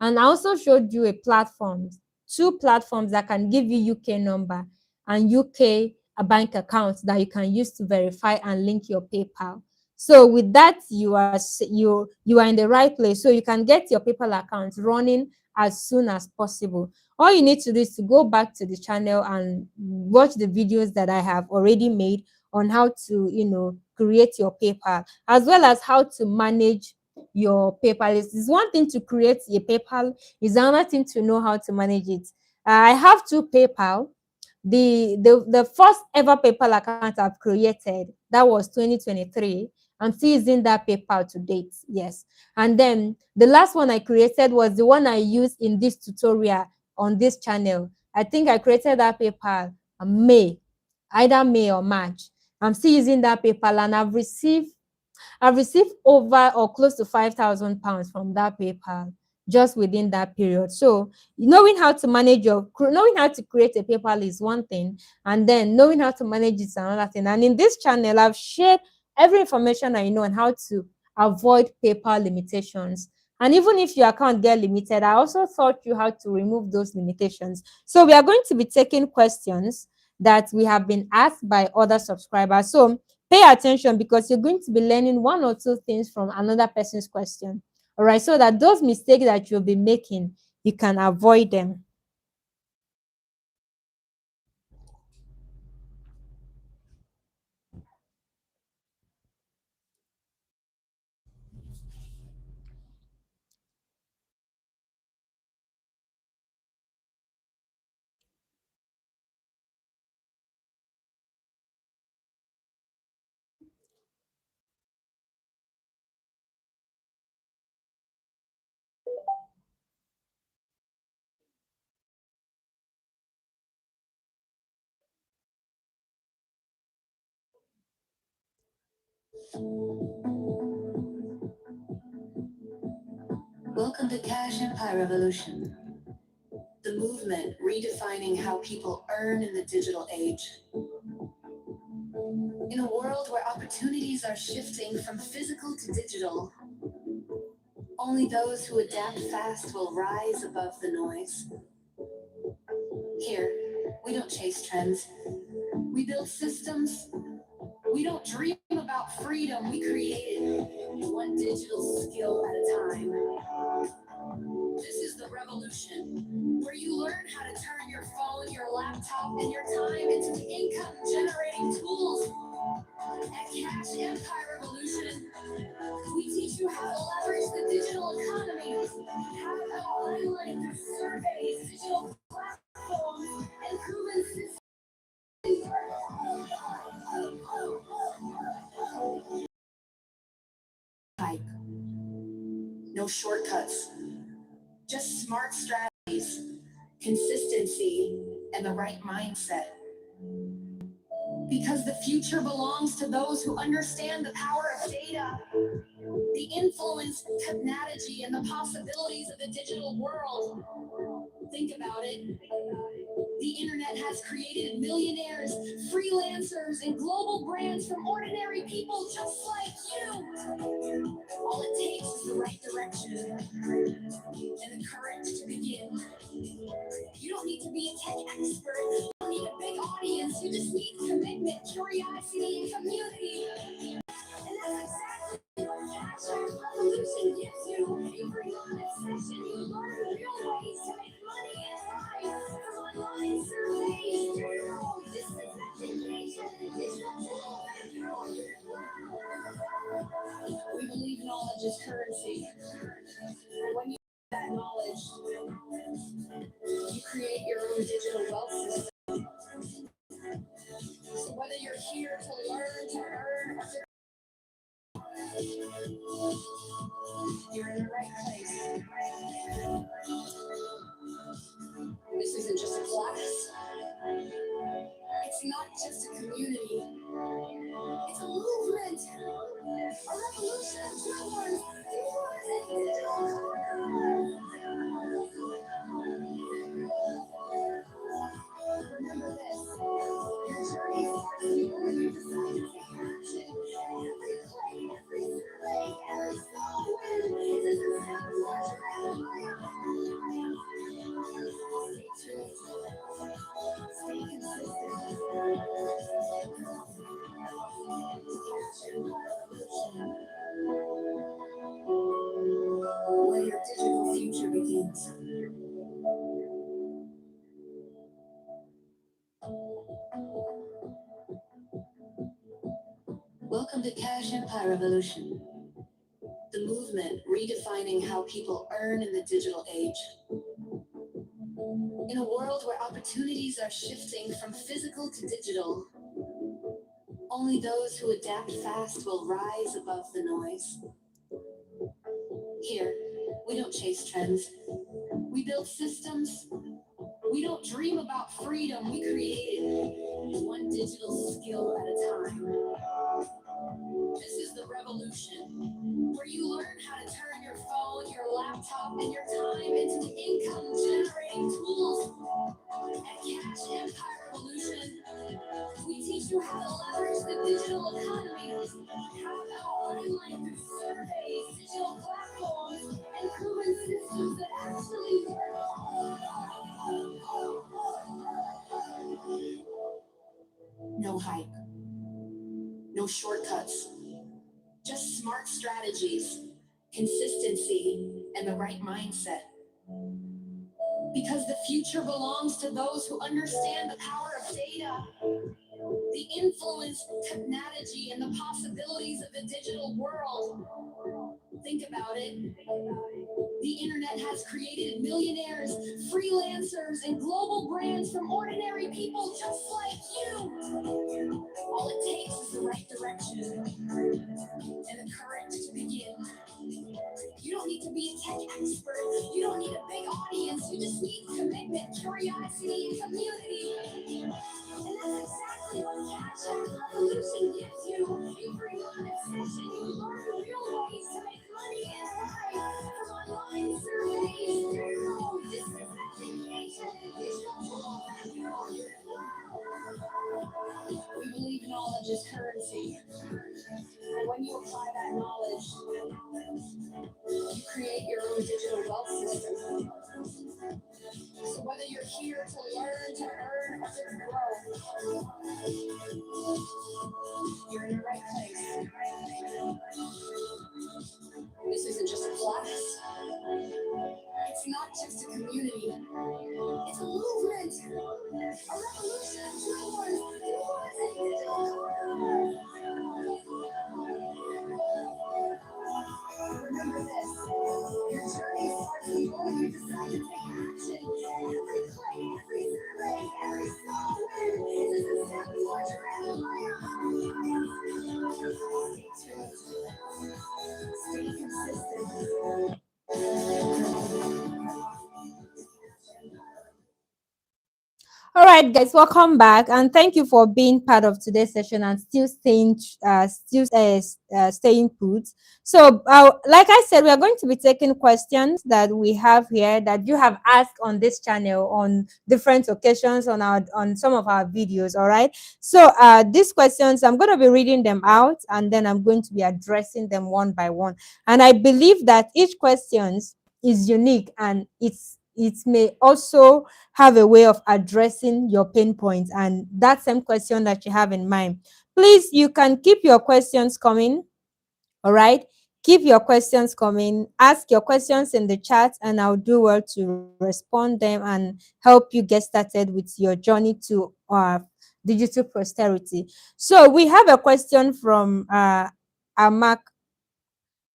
And I also showed you a platform, two platforms that can give you UK number and UK a bank account that you can use to verify and link your PayPal. So with that, you are in the right place. So you can get your PayPal account running as soon as possible. All you need to do is to go back to the channel and watch the videos that I have already made on how to, create your PayPal, as well as how to manage your PayPal. It's one thing to create a PayPal, it's another thing to know how to manage it. I have two PayPal. The first ever PayPal account I've created, that was 2023. I'm still using that PayPal to date. Yes. And then the last one I created was the one I used in this tutorial on this channel. I think I created that PayPal May, either May or March. I'm still using that PayPal, and I've received over or close to £5,000 from that PayPal just within that period. So knowing how to create a PayPal is one thing, and then knowing how to manage it is another thing. And in this channel, I've shared every information I know on how to avoid PayPal limitations. And even if your account get limited, I also taught you how to remove those limitations. So we are going to be taking questions that we have been asked by other subscribers. So pay attention, because you're going to be learning one or two things from another person's question. All right, so that those mistakes that you'll be making, you can avoid them. Welcome to Cash Empire Revolution, the movement redefining how people earn in the digital age. In a world where opportunities are shifting from physical to digital, only those who adapt fast will rise above the noise. Here, we don't chase trends. We build systems. We don't dream about freedom. We create it, one digital skill at a time. This is the revolution, where you learn how to turn your phone, your laptop, and your time into income-generating tools. At Cash Empire Revolution, we teach you how to leverage the digital economy, how to highlight surveys, digital platforms, and proven systems. Hype. No shortcuts, just smart strategies, consistency, and the right mindset. Because the future belongs to those who understand the power of data, the influence of technology, and the possibilities of the digital world. Think about it. The internet has created millionaires, freelancers, and global brands from ordinary people just like you. All it takes is the right direction and the courage to begin. You don't need to be a tech expert. You don't need a big audience. You just need commitment, curiosity, and community. And that's exactly what Cash Revolution gives you. You bring on obsession. You learn real ways to make money and thrive. From online surveys, journals, distance education, and digital tools. We believe knowledge is currency. And when you have that knowledge, you create your own digital wealth system. So whether you're here to learn, to earn, or to you're in the right place. This isn't just a class. It's not just a community. It's a movement. A revolution of doers, doers, and digital commerce. Remember this. Your journey starts before you decide to take action. Every play, every survey, every small win is a step towards your empire. Welcome to Cash Empire Revolution, the movement redefining how people earn in the digital age. In a world where opportunities are shifting from physical to digital, only those who adapt fast will rise above the noise. Here, we don't chase trends. We build systems. We don't dream about freedom, we create it, one digital skill at a time. This is the revolution, where you learn how to turn your phone, your laptop, and your time into income-generating tools. At Cash Empire Revolution, we teach you how to leverage the digital economy, how to earn money through surveys, digital platforms, and proven systems that actually work. No hype, no shortcuts, just smart strategies, consistency, and the right mindset. Because the future belongs to those who understand the power of data, the influence of technology, and the possibilities of the digital world. Think about it. The internet has created millionaires, freelancers, and global brands from ordinary people just like you. All it takes is the right direction and the courage to begin. You don't need to be a tech expert. You don't need a big audience. You just need commitment, curiosity, and community. And that's exactly what Cash App Revolution gives you. You bring on obsession. You learn real ways to make money in life. From online surveys, through business education, and digital tools. We believe knowledge is currency. And when you apply that knowledge, you create your own digital wealth system. So whether you're here to learn, to earn, or to grow, you're in the right place. This isn't just a class. It's not just a community. It's a movement. A revolution towards a digital economy. Remember this. Your journey starts the moment you decide to take action. Every click, every survey, every small win is a step towards your empire. Stay tuned. Stay consistent. All right, guys, welcome back, and thank you for being part of today's session and staying put. So, like I said, we are going to be taking questions that we have here that you have asked on this channel on different occasions on some of our videos. All right. So, these questions I'm going to be reading them out, and then I'm going to be addressing them one by one. And I believe that each question is unique, and it may also have a way of addressing your pain points and that same question that you have in mind. Please, you can keep your questions coming. All right. Keep your questions coming. Ask your questions in the chat, and I'll do well to respond them and help you get started with your journey to digital posterity. So we have a question from Amak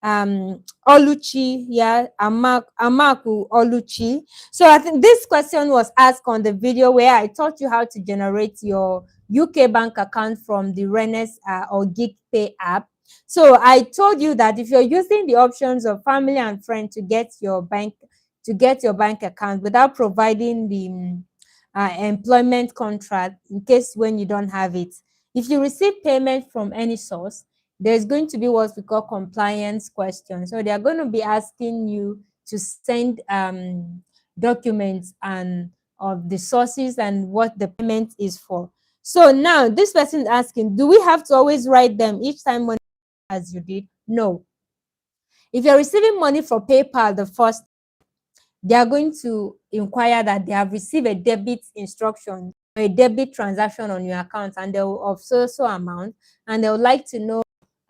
Oluchi, yeah, Amaku Oluchi. So I think this question was asked on the video where I taught you how to generate your UK bank account from the Renes or GigPay app. So I told you that if you're using the options of family and friend to get your bank account without providing the employment contract in case when you don't have it, if you receive payment from any source, there's going to be what we call compliance questions. So they are going to be asking you to send documents and of the sources and what the payment is for. So now this person is asking, do we have to always write them each time money as you did? No. If you're receiving money for PayPal the first, they are going to inquire that they have received a debit instruction, a debit transaction on your account, and they will of so amount, and they would like to know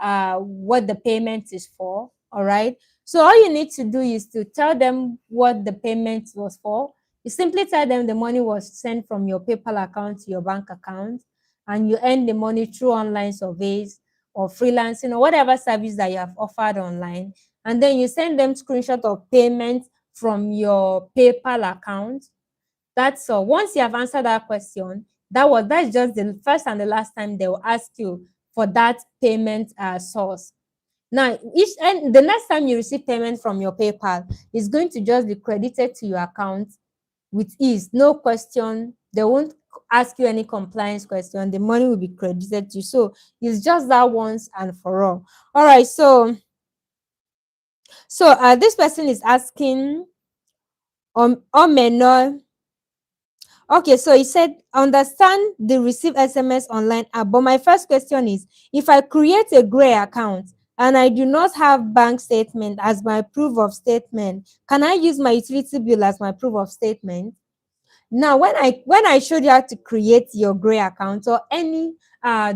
what the payment is for. All right. So all you need to do is to tell them what the payment was for. You simply tell them the money was sent from your PayPal account to your bank account, and you earn the money through online surveys or freelancing or whatever service that you have offered online. And then you send them screenshot of payment from your PayPal account. That's all. Once you have answered that question, that's just the first and the last time they will ask you for that payment source. Now, and the next time you receive payment from your PayPal, it's going to just be credited to your account with ease, no question. They won't ask you any compliance question. The money will be credited to you. So it's just that once and for all. All right. So this person is asking Omeno. Okay, so he said, understand the receive SMS online app. But my first question is, if I create a gray account and I do not have bank statement as my proof of statement, can I use my utility bill as my proof of statement? Now, when I showed you how to create your gray account or any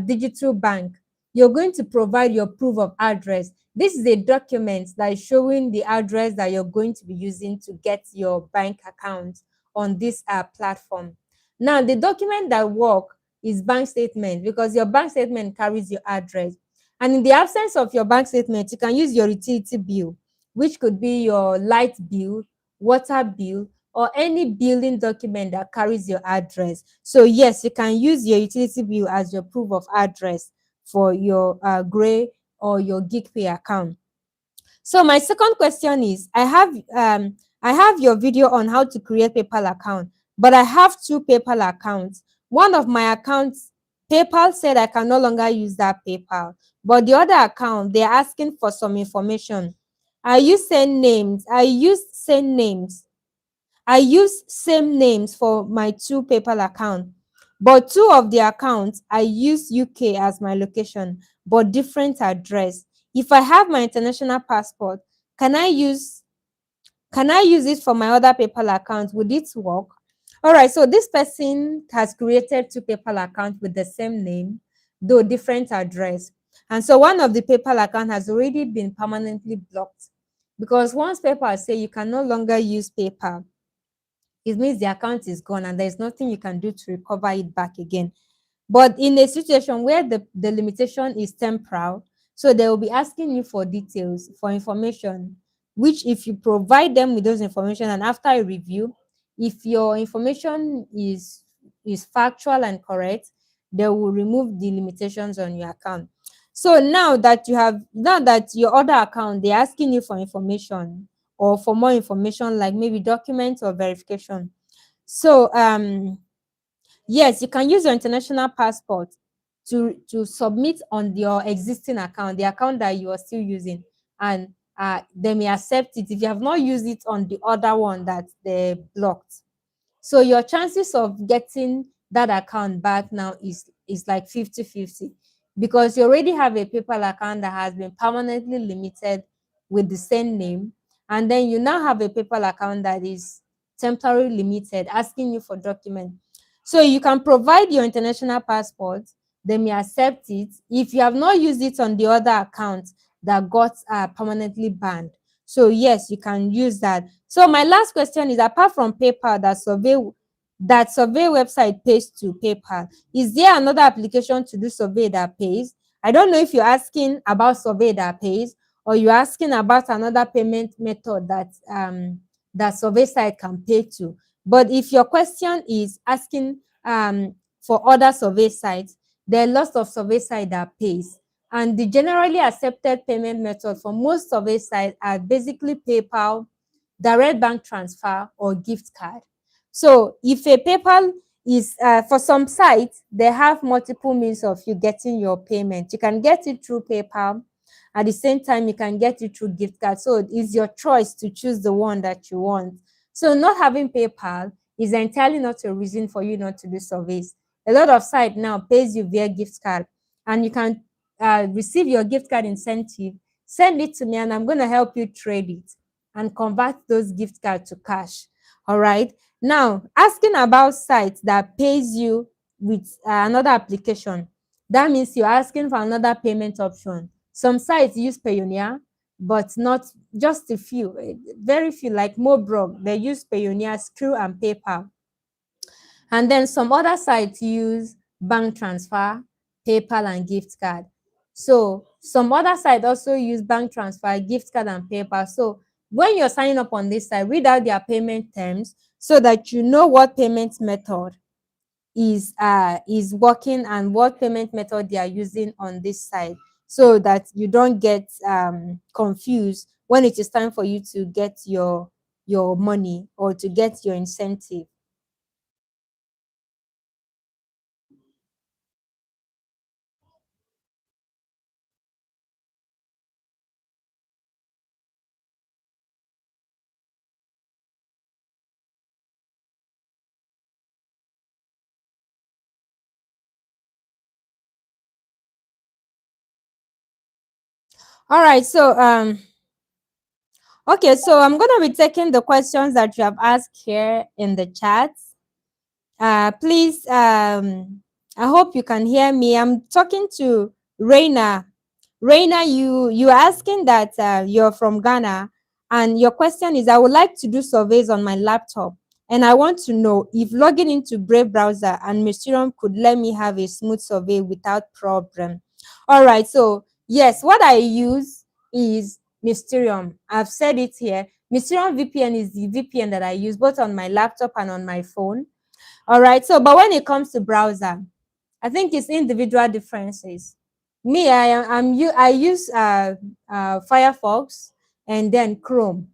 digital bank, you're going to provide your proof of address. This is a document that is showing the address that you're going to be using to get your bank account on this platform. Now, the document that work is bank statement because your bank statement carries your address. And in the absence of your bank statement, you can use your utility bill, which could be your light bill, water bill, or any billing document that carries your address. So yes, you can use your utility bill as your proof of address for your Gray or your GigPay account. So my second question is, I have your video on how to create PayPal account, but I have two PayPal accounts. One of my accounts, PayPal said I can no longer use that PayPal, but the other account, they're asking for some information. I use same names for my two PayPal accounts, but two of the accounts I use UK as my location, but different address. If I have my international passport, can I use it for my other PayPal account? Would it work? All right, so this person has created two PayPal accounts with the same name, though different address. And so one of the PayPal account has already been permanently blocked because once PayPal say you can no longer use PayPal, it means the account is gone and there's nothing you can do to recover it back again. But in a situation where the limitation is temporal, so they will be asking you for details, for information, which if you provide them with those information and after a review, if your information is factual and correct, they will remove the limitations on your account. So now that your other account, they're asking you for information or for more information, like maybe documents or verification. So yes, you can use your international passport to submit on your existing account, the account that you are still using, and they may accept it if you have not used it on the other one that they blocked. So your chances of getting that account back now is like 50-50 because you already have a PayPal account that has been permanently limited with the same name. And then you now have a PayPal account that is temporarily limited, asking you for documents. So you can provide your international passport, they may accept it if you have not used it on the other account that got permanently banned. So yes, you can use that. So my last question is, apart from PayPal that survey website pays to PayPal, is there another application to do survey that pays? I don't know if you're asking about survey that pays or you're asking about another payment method that survey site can pay to. But if your question is asking for other survey sites, there are lots of survey sites that pays. And the generally accepted payment method for most survey sites are basically PayPal, direct bank transfer, or gift card. So if a PayPal is, for some sites, they have multiple means of you getting your payment. You can get it through PayPal. At the same time, you can get it through gift card. So it's your choice to choose the one that you want. So not having PayPal is entirely not a reason for you not to do surveys. A lot of sites now pays you via gift card, and you can receive your gift card incentive, send it to me, and I'm going to help you trade it and convert those gift cards to cash. All right. Now, asking about sites that pays you with another application, that means you're asking for another payment option. Some sites use Payoneer, but not just a few, very few, like Mobrog, they use Payoneer, Screw, and PayPal. And then some other sites use bank transfer, PayPal, and gift card. So some other site also use bank transfer, gift card, and PayPal. So when you're signing up on this site, read out their payment terms so that you know what payment method is working and what payment method they are using on this side, so that you don't get confused when it is time for you to get your money or to get your incentive. All right, so okay, so I'm going to be taking the questions that you have asked here in the chat. Please, I hope you can hear me. I'm talking to Reina. Reina, you are asking that you're from Ghana, and your question is, I would like to do surveys on my laptop, and I want to know if logging into Brave browser and Mysterium could let me have a smooth survey without problem. All right, so yes, what I use is Mysterium. I've said it here. Mysterium VPN is the VPN that I use both on my laptop and on my phone. All right. So, but when it comes to browser, I think it's individual differences. Me, I use Firefox and then Chrome.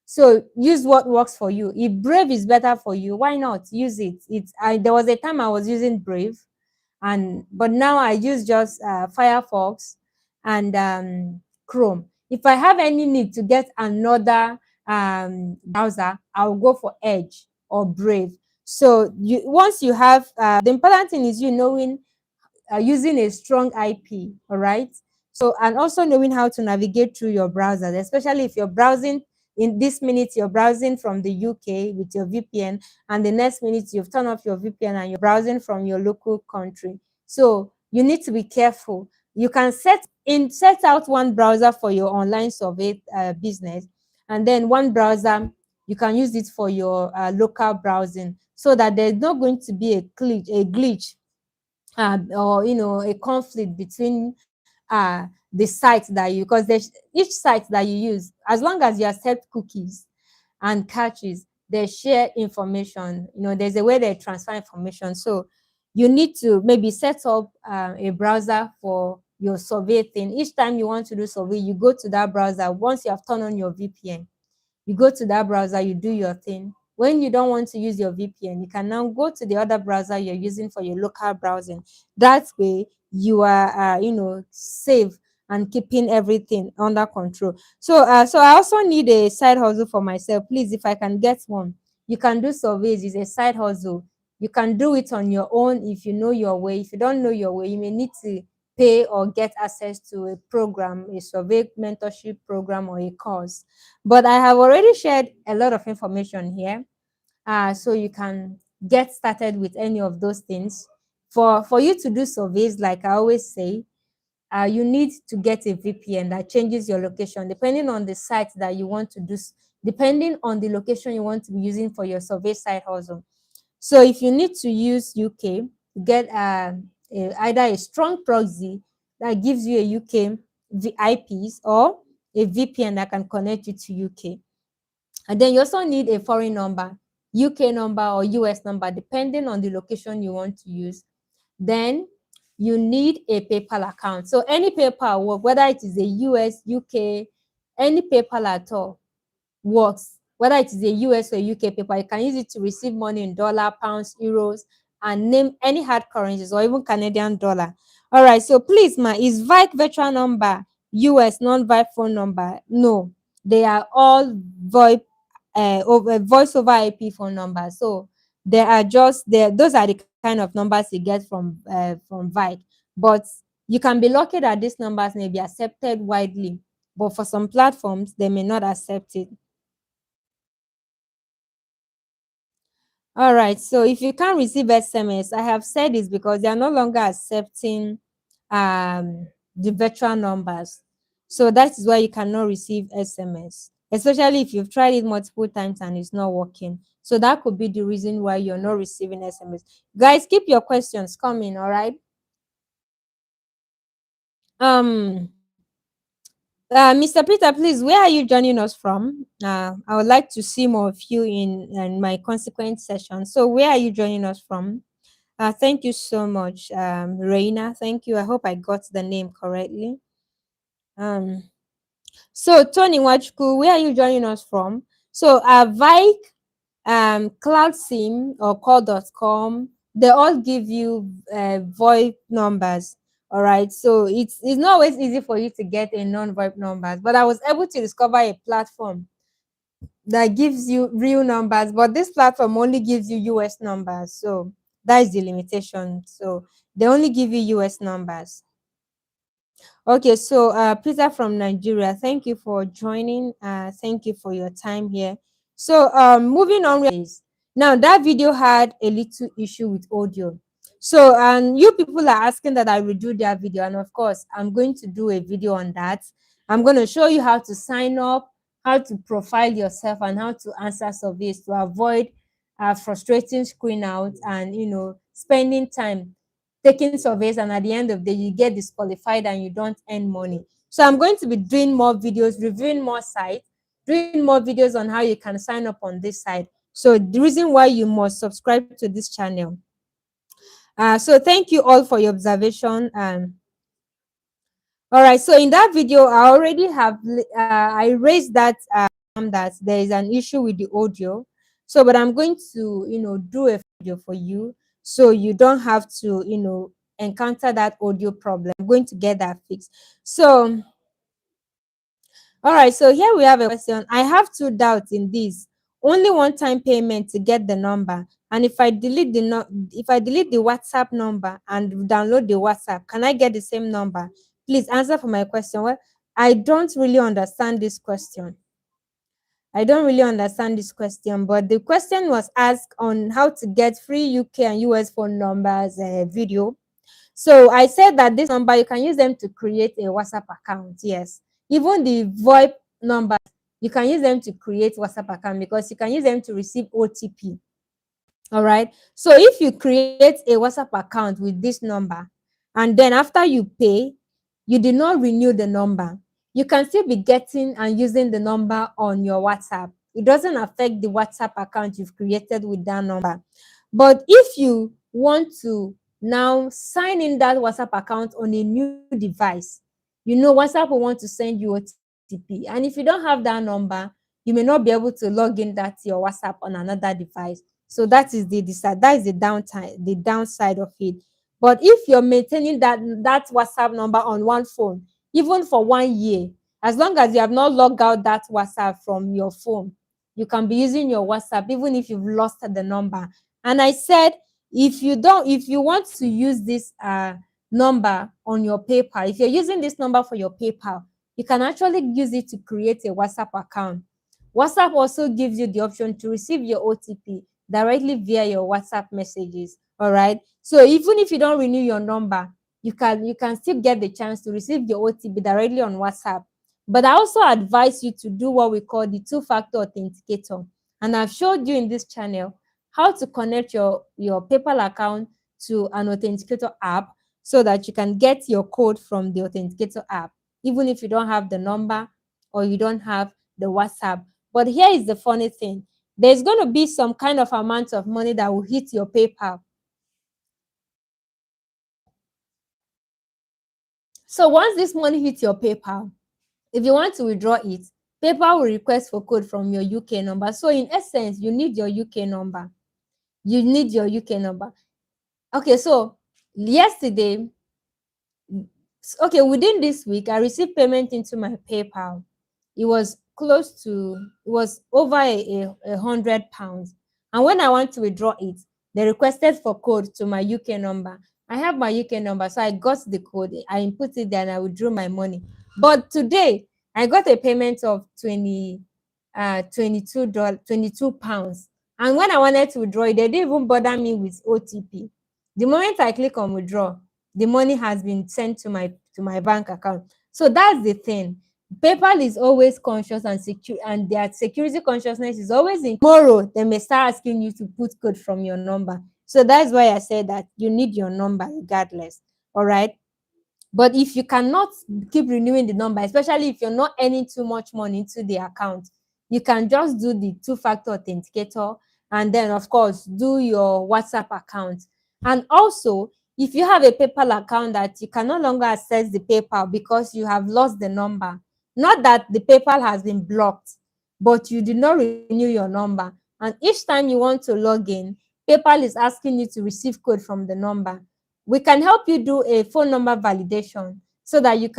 So use what works for you. If Brave is better for you, why not use it? There was a time I was using Brave, and but now I use just Firefox and Chrome. If I have any need to get another browser, I'll go for Edge or Brave. So once you have the important thing is you knowing using a strong IP, all right? So, and also knowing how to navigate through your browsers, especially if you're browsing in this minute, you're browsing from the UK with your VPN, and the next minute you've turned off your VPN and you're browsing from your local country. So you need to be careful. You can set out one browser for your online survey business, and then one browser you can use it for your local browsing, so that there's not going to be a glitch or a conflict between the site that you, because there's each site that you use, as long as you accept cookies and caches, they share information. There's a way they transfer information. So you need to maybe set up a browser for your survey thing. Each time you want to do survey, you go to that browser. Once you have turned on your VPN, you go to that browser, you do your thing. When you don't want to use your VPN, you can now go to the other browser you're using for your local browsing. That way, you are, safe and keeping everything under control. So I also need a side hustle for myself. Please, if I can get one, you can do surveys. It's a side hustle. You can do it on your own if you know your way. If you don't know your way, you may need to pay or get access to a program, a survey mentorship program, or a course. But I have already shared a lot of information here, so you can get started with any of those things. For you to do surveys, like I always say, you need to get a VPN that changes your location depending on the site that you want to do, depending on the location you want to be using for your survey site hustle. So if you need to use UK, get either a strong proxy that gives you a UK IPs, or a VPN that can connect you to UK. And then you also need a foreign number, UK number or US number, depending on the location you want to use. Then you need a PayPal account. So any PayPal work, whether it is a US, UK, any PayPal at all works. Whether it is a US or UK PayPal, you can use it to receive money in dollar, pounds, euros, and name any hard currencies or even Canadian dollar. All right, so please, is VIC virtual number US non-VIC phone number? No, they are all VoIP over voice over IP phone numbers. So they are just there. Those are the kind of numbers you get from VIC. But you can be lucky that these numbers may be accepted widely, but for some platforms they may not accept it. All right. So if you can't receive SMS, I have said this because they are no longer accepting the virtual numbers. So that is why you cannot receive SMS, especially if you've tried it multiple times and it's not working. So that could be the reason why you're not receiving SMS. Guys, keep your questions coming, all right? Um, Mr. Peter, please, where are you joining us from? I would like to see more of you in my consequent session. So, where are you joining us from? Thank you so much, Reina. Thank you. I hope I got the name correctly. Um, so, Tony Wachku, where are you joining us from? So, Vike, CloudSIM or call.com, they all give you VoIP numbers. All right. So it's not always easy for you to get a non-VoIP numbers, but I was able to discover a platform that gives you real numbers, but this platform only gives you US numbers. So that is the limitation. So they only give you US numbers. Okay, so Peter from Nigeria, thank you for joining. Thank you for your time here. So moving on, now that video had a little issue with audio. So you people are asking that I redo their video, and of course, I'm going to do a video on that. I'm going to show you how to sign up, how to profile yourself, and how to answer surveys to avoid frustrating screen out and spending time taking surveys, and at the end of the day you get disqualified and you don't earn money. So I'm going to be doing more videos, reviewing more sites, doing more videos on how you can sign up on this site. So the reason why you must subscribe to this channel. So thank you all for your observation. All right, so in that video I already have I raised that that there is an issue with the audio. So but I'm going to do a video for you, so you don't have to encounter that audio problem. I'm going to get that fixed. So all right, so here we have a question. I have two doubts in this. Only one time payment to get the number. And if I delete the if I delete the WhatsApp number and download the WhatsApp, can I get the same number? Please answer for my question. Well, I don't really understand this question. I don't really understand this question, but the question was asked on how to get free UK and US phone numbers video. So I said that this number, you can use them to create a WhatsApp account. Yes. Even the VoIP number, you can use them to create WhatsApp account because you can use them to receive OTP. All right. So if you create a WhatsApp account with this number, and then after you pay, you did not renew the number, you can still be getting and using the number on your WhatsApp. It doesn't affect the WhatsApp account you've created with that number. But if you want to now sign in that WhatsApp account on a new device, WhatsApp will want to send you OTP. And if you don't have that number, you may not be able to log in that your WhatsApp on another device. So that is the downside of it. But if you're maintaining that WhatsApp number on one phone, even for 1 year, as long as you have not logged out that WhatsApp from your phone, you can be using your WhatsApp even if you've lost the number. And I said, if you want to use this number on your PayPal, if you're using this number for your PayPal, you can actually use it to create a WhatsApp account. WhatsApp also gives you the option to receive your OTP directly via your WhatsApp messages. All right. So even if you don't renew your number, you can still get the chance to receive your OTP directly on WhatsApp. But I also advise you to do what we call the two-factor authenticator. And I've showed you in this channel how to connect your PayPal account to an authenticator app so that you can get your code from the authenticator app, even if you don't have the number or you don't have the WhatsApp. But here is the funny thing. There's going to be some kind of amount of money that will hit your PayPal. So once this money hits your PayPal, if you want to withdraw it, PayPal will request for code from your UK number. So in essence, you need your UK number. You need your UK number. Okay, so yesterday, okay, within this week, I received payment into my PayPal. It was over £100. And when I want to withdraw it, they requested for code to my UK number. I have my UK number, so I got the code. I input it there and I withdrew my money. But today, I got a payment of £22. And when I wanted to withdraw it, they didn't even bother me with OTP. The moment I click on withdraw, the money has been sent to my bank account. So that's the thing. PayPal is always conscious and secure, and their security consciousness is always in. Tomorrow, they may start asking you to put code from your number. So that's why I said that you need your number regardless. All right. But if you cannot keep renewing the number, especially if you're not earning too much money into the account, you can just do the two-factor authenticator, and then of course do your WhatsApp account. And also, if you have a PayPal account that you can no longer access the PayPal because you have lost the number, not that the PayPal has been blocked, but you did not renew your number, and each time you want to log in, PayPal is asking you to receive code from the number. We can help you do a phone number validation so that we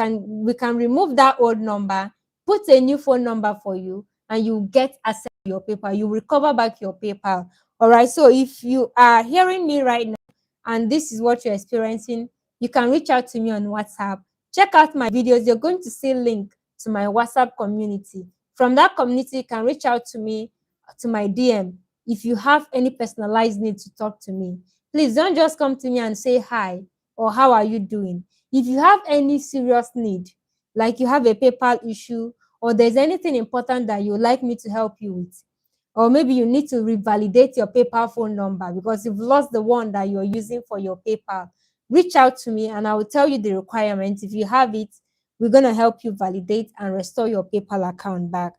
can remove that old number, put a new phone number for you, and you get access to your PayPal. You recover back your PayPal. All right. So if you are hearing me right now and this is what you're experiencing, you can reach out to me on WhatsApp. Check out my videos. You're going to see link to my WhatsApp community. From that community, you can reach out to me to my DM if you have any personalized need to talk to me. Please don't just come to me and say hi or how are you doing. If you have any serious need, like you have a PayPal issue or there's anything important that you would like me to help you with, or maybe you need to revalidate your PayPal phone number because you've lost the one that you're using for your PayPal, reach out to me and I will tell you the requirements. If you have it, we're going to help you validate and restore your PayPal account back.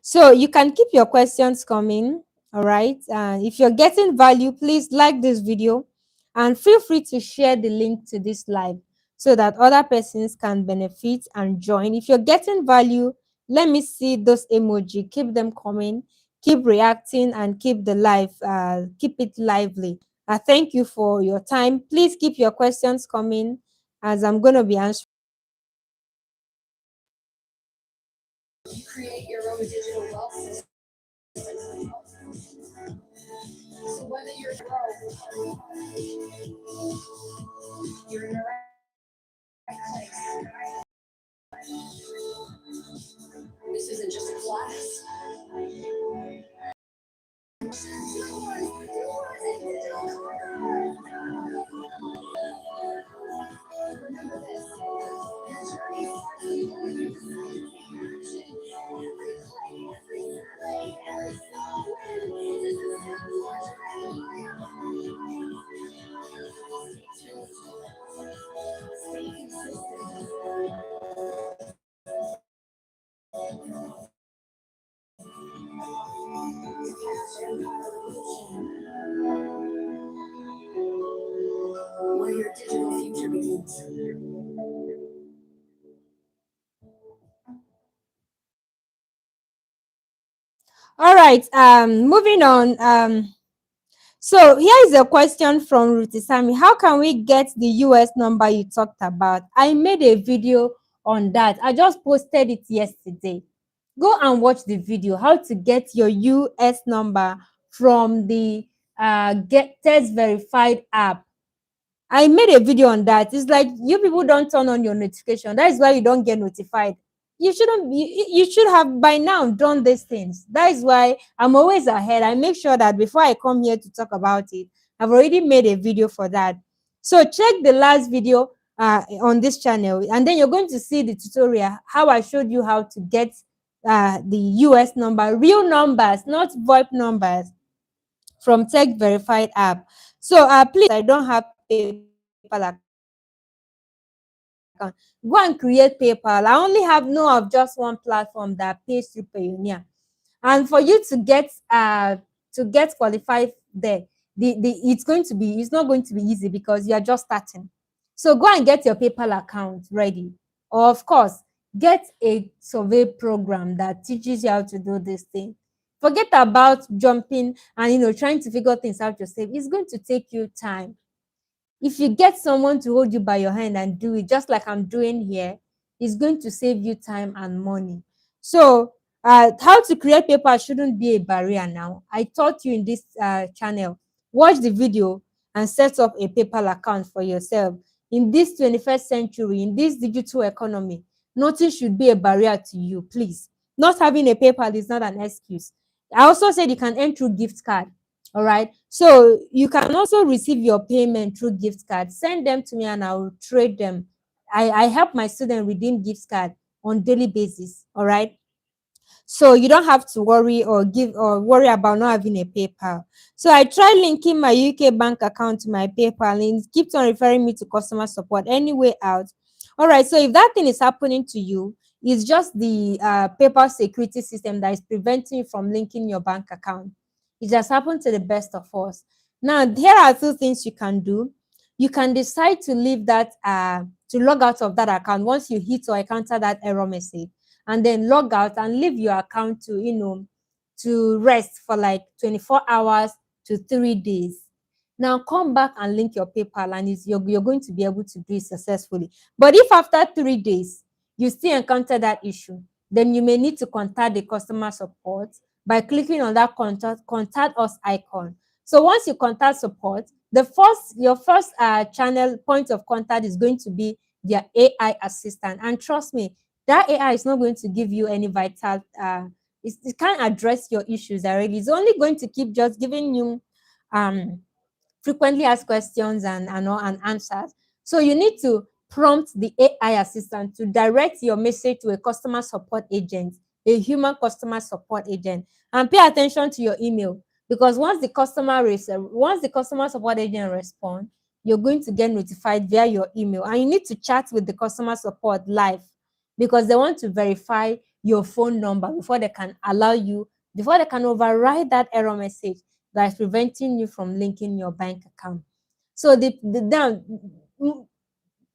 So you can keep your questions coming. All right. And if you're getting value, please like this video and feel free to share the link to this live so that other persons can benefit and join. If you're getting value, let me see those emoji. Keep them coming, keep reacting, and keep the live, keep it lively. Thank you for your time. Please keep your questions coming as I'm going to be answering. You create your own digital wealth system. So whether you're broke, you're in the right place. This isn't just a class. Remember this. Your journey starts with one action. Every play, every survey, every small win is a step towards stay consistent. Where your digital future begins. All right. Moving on. So here is a question from Ruti Sami. How can we get the US number you talked about? I made a video on that. I just posted it yesterday. Go and watch the video. How to get your US number from the Get Test Verified app. I made a video on that. It's like you people don't turn on your notification. That is why you don't get notified. You shouldn't be, you should have by now done these things. That is why I'm always ahead. I make sure that before I come here to talk about it, I've already made a video for that. So check the last video on this channel, and then you're going to see the tutorial how I showed you how to get the US number, real numbers, not VoIP numbers, from Tech Verified app. So please, I don't have PayPal account. Go and create PayPal. I only have know of just one platform that pays through Payoneer. And for you to get qualified there, it's not going to be easy because you are just starting. So go and get your PayPal account ready. Or of course, get a survey program that teaches you how to do this thing. Forget about jumping and trying to figure things out yourself. It's going to take you time. If you get someone to hold you by your hand and do it just like I'm doing here, it's going to save you time and money. So how to create PayPal shouldn't be a barrier now. I taught you in this channel. Watch the video and set up a PayPal account for yourself. In this 21st century, in this digital economy, nothing should be a barrier to you, please. Not having a PayPal is not an excuse. I also said you can earn through gift card. All right. So you can also receive your payment through gift cards. Send them to me and I will trade them. I help my students redeem gift card on daily basis. All right. So you don't have to worry about not having a PayPal. So I tried linking my UK bank account to my PayPal and it keeps on referring me to customer support anyway out. All right, so if that thing is happening to you, it's just the PayPal security system that is preventing you from linking your bank account. It just happened to the best of us. Now, here are two things you can do. You can decide to leave that to log out of that account once you hit or encounter that error message, and then log out and leave your account to to rest for like 24 hours to 3 days. Now come back and link your PayPal, and you're going to be able to do it successfully. But if after 3 days you still encounter that issue, then you may need to contact the customer support by clicking on that contact us icon. So once you contact support, your first channel point of contact is going to be their AI assistant. And trust me, that AI is not going to give you any vital, it can't address your issues already. It's only going to keep just giving you um frequently asked questions and answers. So you need to prompt the AI assistant to direct your message to a customer support agent, a human customer support agent, and pay attention to your email, because once the customer support agent responds, you're going to get notified via your email, and you need to chat with the customer support live, because they want to verify your phone number before they can override that error message that is preventing you from linking your bank account. So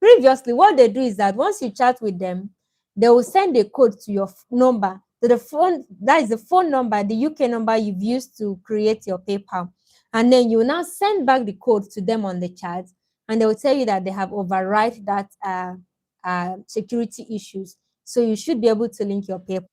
previously, what they do is that once you chat with them, they will send a code to your number, to the phone, that is the phone number, the UK number you've used to create your PayPal. And then you will now send back the code to them on the chat, and they will tell you that they have override that security issues. So you should be able to link your PayPal.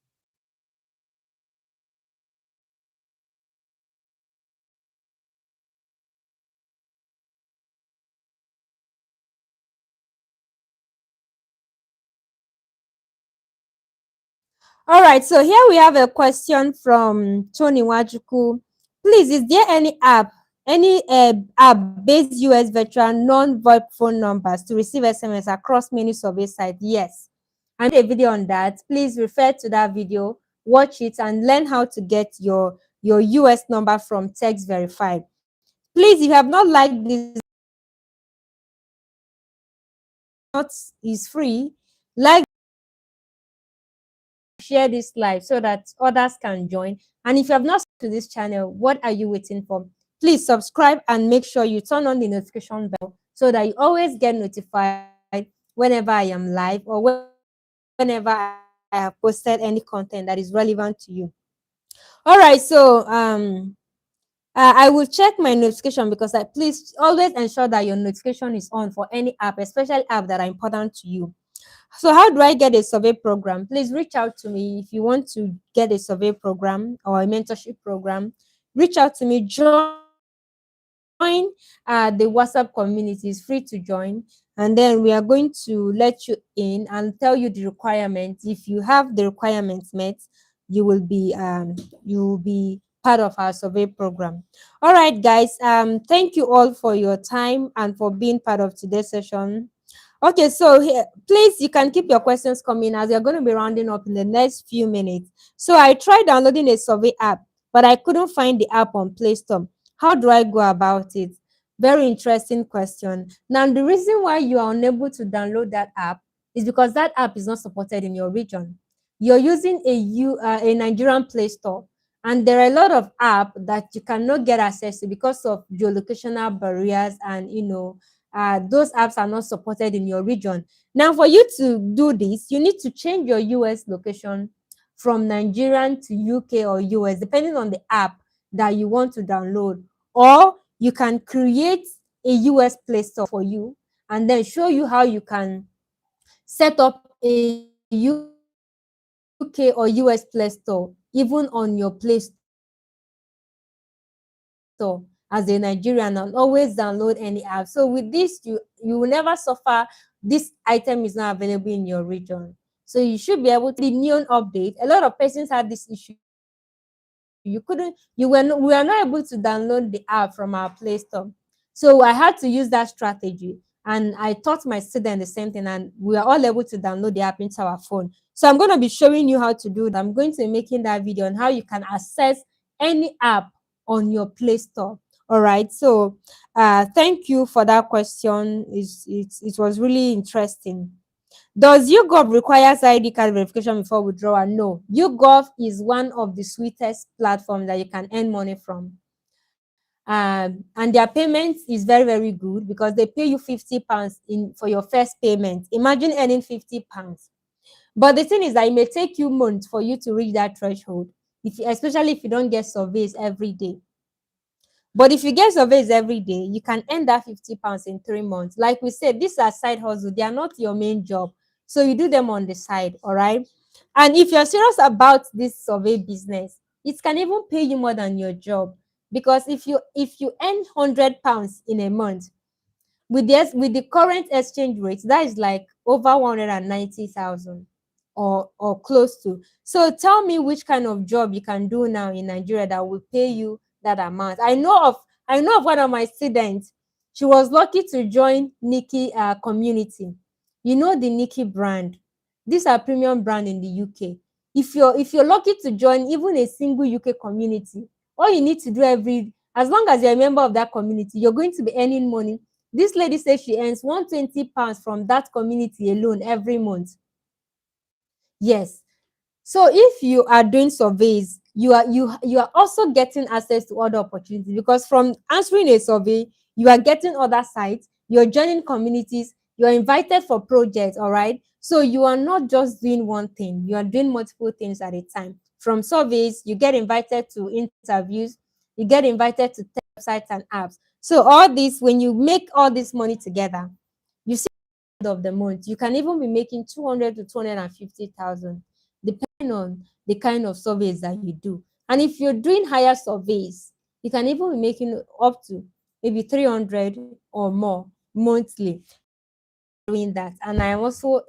All right, so here we have a question from Tony Wajuku. Please, is there any app based US virtual non-VoIP phone numbers to receive SMS across many survey sites? Yes. I made a video on that. Please refer to that video, watch it, and learn how to get your US number from Text Verified. Please, if you have not liked this, not is free. Like, share this live so that others can join. And if you have not subscribed to this channel, what are you waiting for? Please subscribe and make sure you turn on the notification bell so that you always get notified whenever I am live or whenever I have posted any content that is relevant to you. All right, so I will check my notification, because please always ensure that your notification is on for any app, especially app that are important to you. So how do I get a survey program? Please reach out to me if you want to get a survey program or a mentorship program. Reach out to me. Join the WhatsApp community. It's free to join, and then we are going to let you in and tell you the requirements. If you have the requirements met, you will be part of our survey program. All right, guys. Thank you all for your time and for being part of today's session. Okay, so here, please, you can keep your questions coming as you're going to be rounding up in the next few minutes. So I tried downloading a survey app, but I couldn't find the app on Play Store. How do I go about it? Very interesting question. Now, the reason why you are unable to download that app is because that app is not supported in your region. You're using a Nigerian Play Store, and there are a lot of apps that you cannot get access to because of geolocational barriers, and those apps are not supported in your region. Now, for you to do this, you need to change your US location from Nigerian to UK or US, depending on the app that you want to download. Or you can create a US Play Store for you and then show you how you can set up a UK or US Play Store, even on your Play Store as a Nigerian, and always download any app. So with this, you will never suffer this item is not available in your region. So you should be able to the neon update. A lot of persons had this issue. We were not able to download the app from our Play Store. So I had to use that strategy. and I taught my student the same thing, and we are all able to download the app into our phone. So I'm going to be showing you how to do that. I'm going to be making that video on how you can access any app on your Play Store. All right. So thank you for that question. It was really interesting. Does YouGov requires ID card verification before withdrawal? No. YouGov is one of the sweetest platforms that you can earn money from. And their payment is very, very good because they pay you £50 in for your first payment. Imagine earning £50. But the thing is that it may take you months for you to reach that threshold, especially if you don't get surveys every day. But if you get surveys every day, you can earn that £50 in 3 months. Like we said, these are side hustles. They are not your main job. So you do them on the side, all right? And if you're serious about this survey business, it can even pay you more than your job. Because if you earn £100 in a month, with the current exchange rate, that is like over 190,000 or close to. So tell me which kind of job you can do now in Nigeria that will pay you that amount. I know of one of my students. She was lucky to join Nikki community. You know the Nikki brand. These are premium brand in the UK. If you're lucky to join even a single UK community, all you need to do as long as you're a member of that community, you're going to be earning money. This lady says she earns £120 from that community alone every month. Yes. So if you are doing surveys, you are also getting access to other opportunities, because from answering a survey, you are getting other sites, you're joining communities, you're invited for projects, all right? So you are not just doing one thing, you are doing multiple things at a time. From surveys, you get invited to interviews, you get invited to websites and apps. So all this, when you make all this money together, you see at the end of the month, you can even be making 200 to 250,000, depending on the kind of surveys that you do. And if you're doing higher surveys, you can even be making up to maybe 300 or more monthly doing that. And I'm also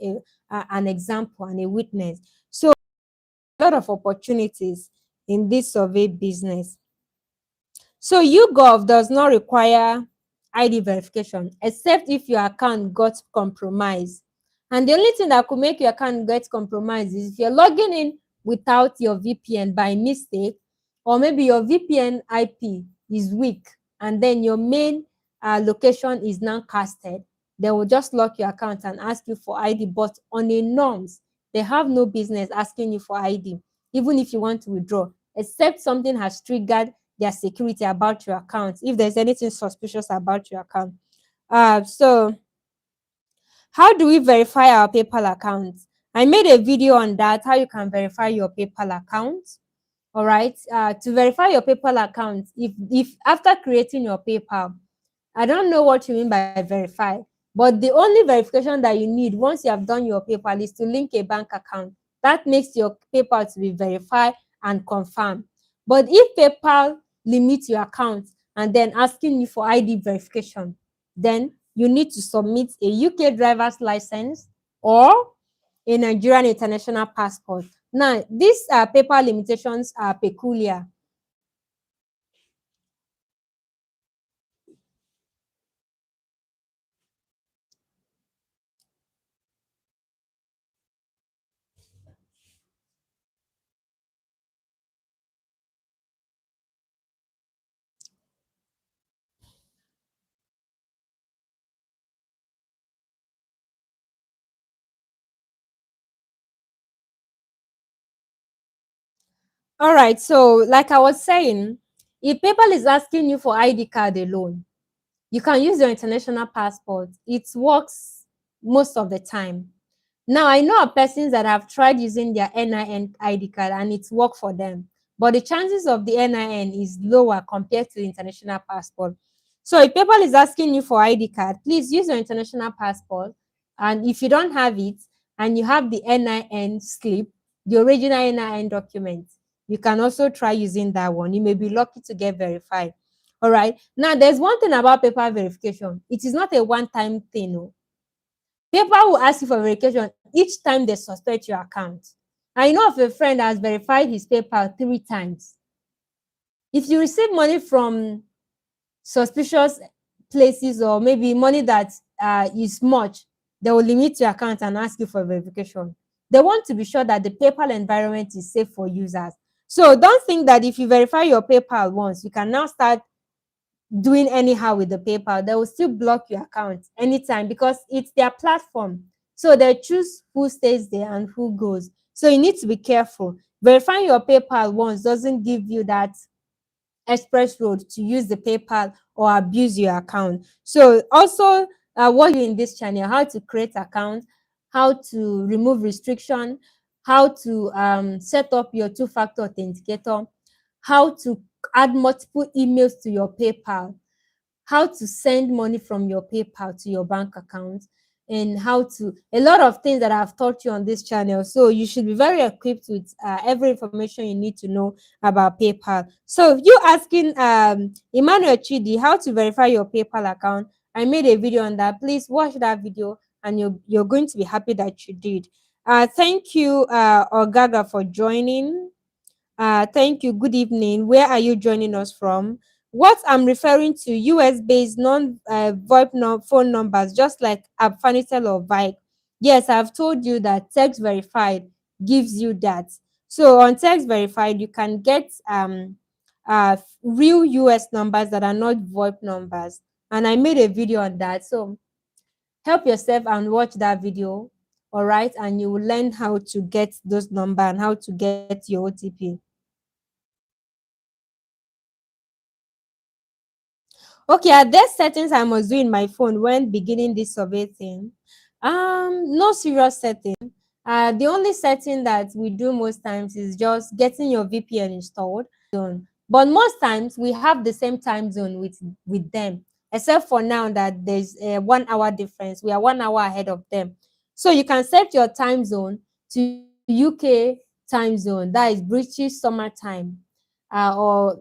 an example and a witness. So a lot of opportunities in this survey business. So YouGov does not require ID verification except if your account got compromised. And the only thing that could make your account get compromised is if you're logging in without your VPN by mistake, or maybe your VPN IP is weak and then your main location is now casted. They will just lock your account and ask you for ID. But on a norms, they have no business asking you for ID, even if you want to withdraw, except something has triggered their security about your account, if there's anything suspicious about your account. So how do we verify our PayPal account? I made a video on that, how you can verify your PayPal account. All right. To verify your PayPal account, if after creating your PayPal, I don't know what you mean by verify, but the only verification that you need once you have done your PayPal is to link a bank account. That makes your PayPal to be verified and confirmed. But if PayPal limits your account and then asking you for ID verification, then you need to submit a UK driver's license or a Nigerian international passport. Now, these PayPal limitations are peculiar. All right. So, like I was saying, if PayPal is asking you for ID card alone, you can use your international passport. It works most of the time. Now, I know of persons that have tried using their NIN ID card and it's worked for them, but the chances of the NIN is lower compared to the international passport. So if PayPal is asking you for ID card, please use your international passport. And if you don't have it and you have the NIN slip, the original NIN document, you can also try using that one. You may be lucky to get verified. All right. Now, there's one thing about PayPal verification. It is not a one-time thing. No. PayPal will ask you for verification each time they suspect your account. I know of a friend that has verified his PayPal 3 times. If you receive money from suspicious places, or maybe money that is much, they will limit your account and ask you for verification. They want to be sure that the PayPal environment is safe for users. So don't think that if you verify your PayPal once, you can now start doing anyhow with the PayPal. They will still block your account anytime because it's their platform. So they choose who stays there and who goes. So you need to be careful. Verifying your PayPal once doesn't give you that express road to use the PayPal or abuse your account. So also, what you in this channel, how to create account, how to remove restriction, how to set up your two-factor authenticator, how to add multiple emails to your PayPal, how to send money from your PayPal to your bank account, and how to a lot of things that I've taught you on this channel. So you should be very equipped with every information you need to know about PayPal. So you asking Emmanuel Chidi how to verify your PayPal account, I made a video on that. Please watch that video and you're going to be happy that you did. Thank you, Ogaga, for joining. Thank you. Good evening. Where are you joining us from? What I'm referring to, US-based non-VoIP phone numbers, just like Abfanitel or Vike. Yes, I've told you that Text Verified gives you that. So on Text Verified, you can get real US numbers that are not VoIP numbers. And I made a video on that. So help yourself and watch that video. All right. And you will learn how to get those numbers and how to get your OTP. Okay, are there settings I must do in my phone when beginning this survey thing? No serious setting. The only setting that we do most times is just getting your VPN installed. But most times we have the same time zone with them, except for now that there's a 1 hour difference. We are 1 hour ahead of them. So you can set your time zone to UK time zone, that is British summertime, or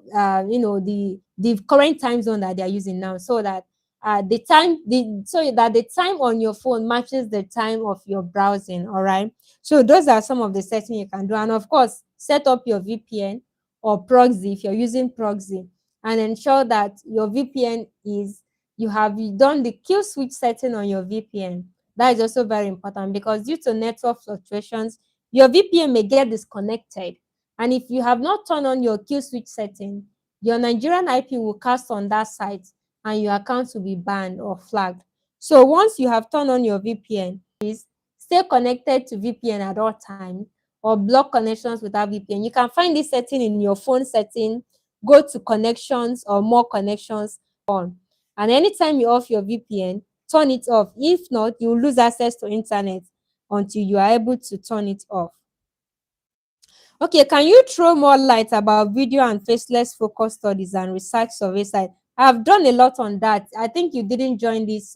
the current time zone that they are using now, so that the time on your phone matches the time of your browsing. All right. So those are some of the settings you can do, and of course, set up your VPN or proxy if you're using proxy, and ensure that your VPN is you have done the kill switch setting on your VPN. That is also very important because due to network fluctuations, your VPN may get disconnected. And if you have not turned on your kill switch setting, your Nigerian IP will cast on that site and your account will be banned or flagged. So once you have turned on your VPN, please stay connected to VPN at all times or block connections without VPN. You can find this setting in your phone setting, go to connections or more connections on. And anytime you off your VPN, turn it off. If not, you will lose access to internet until you are able to turn it off. Okay, can you throw more light about video and faceless focus studies and research survey site? I've done a lot on that. I think you didn't join this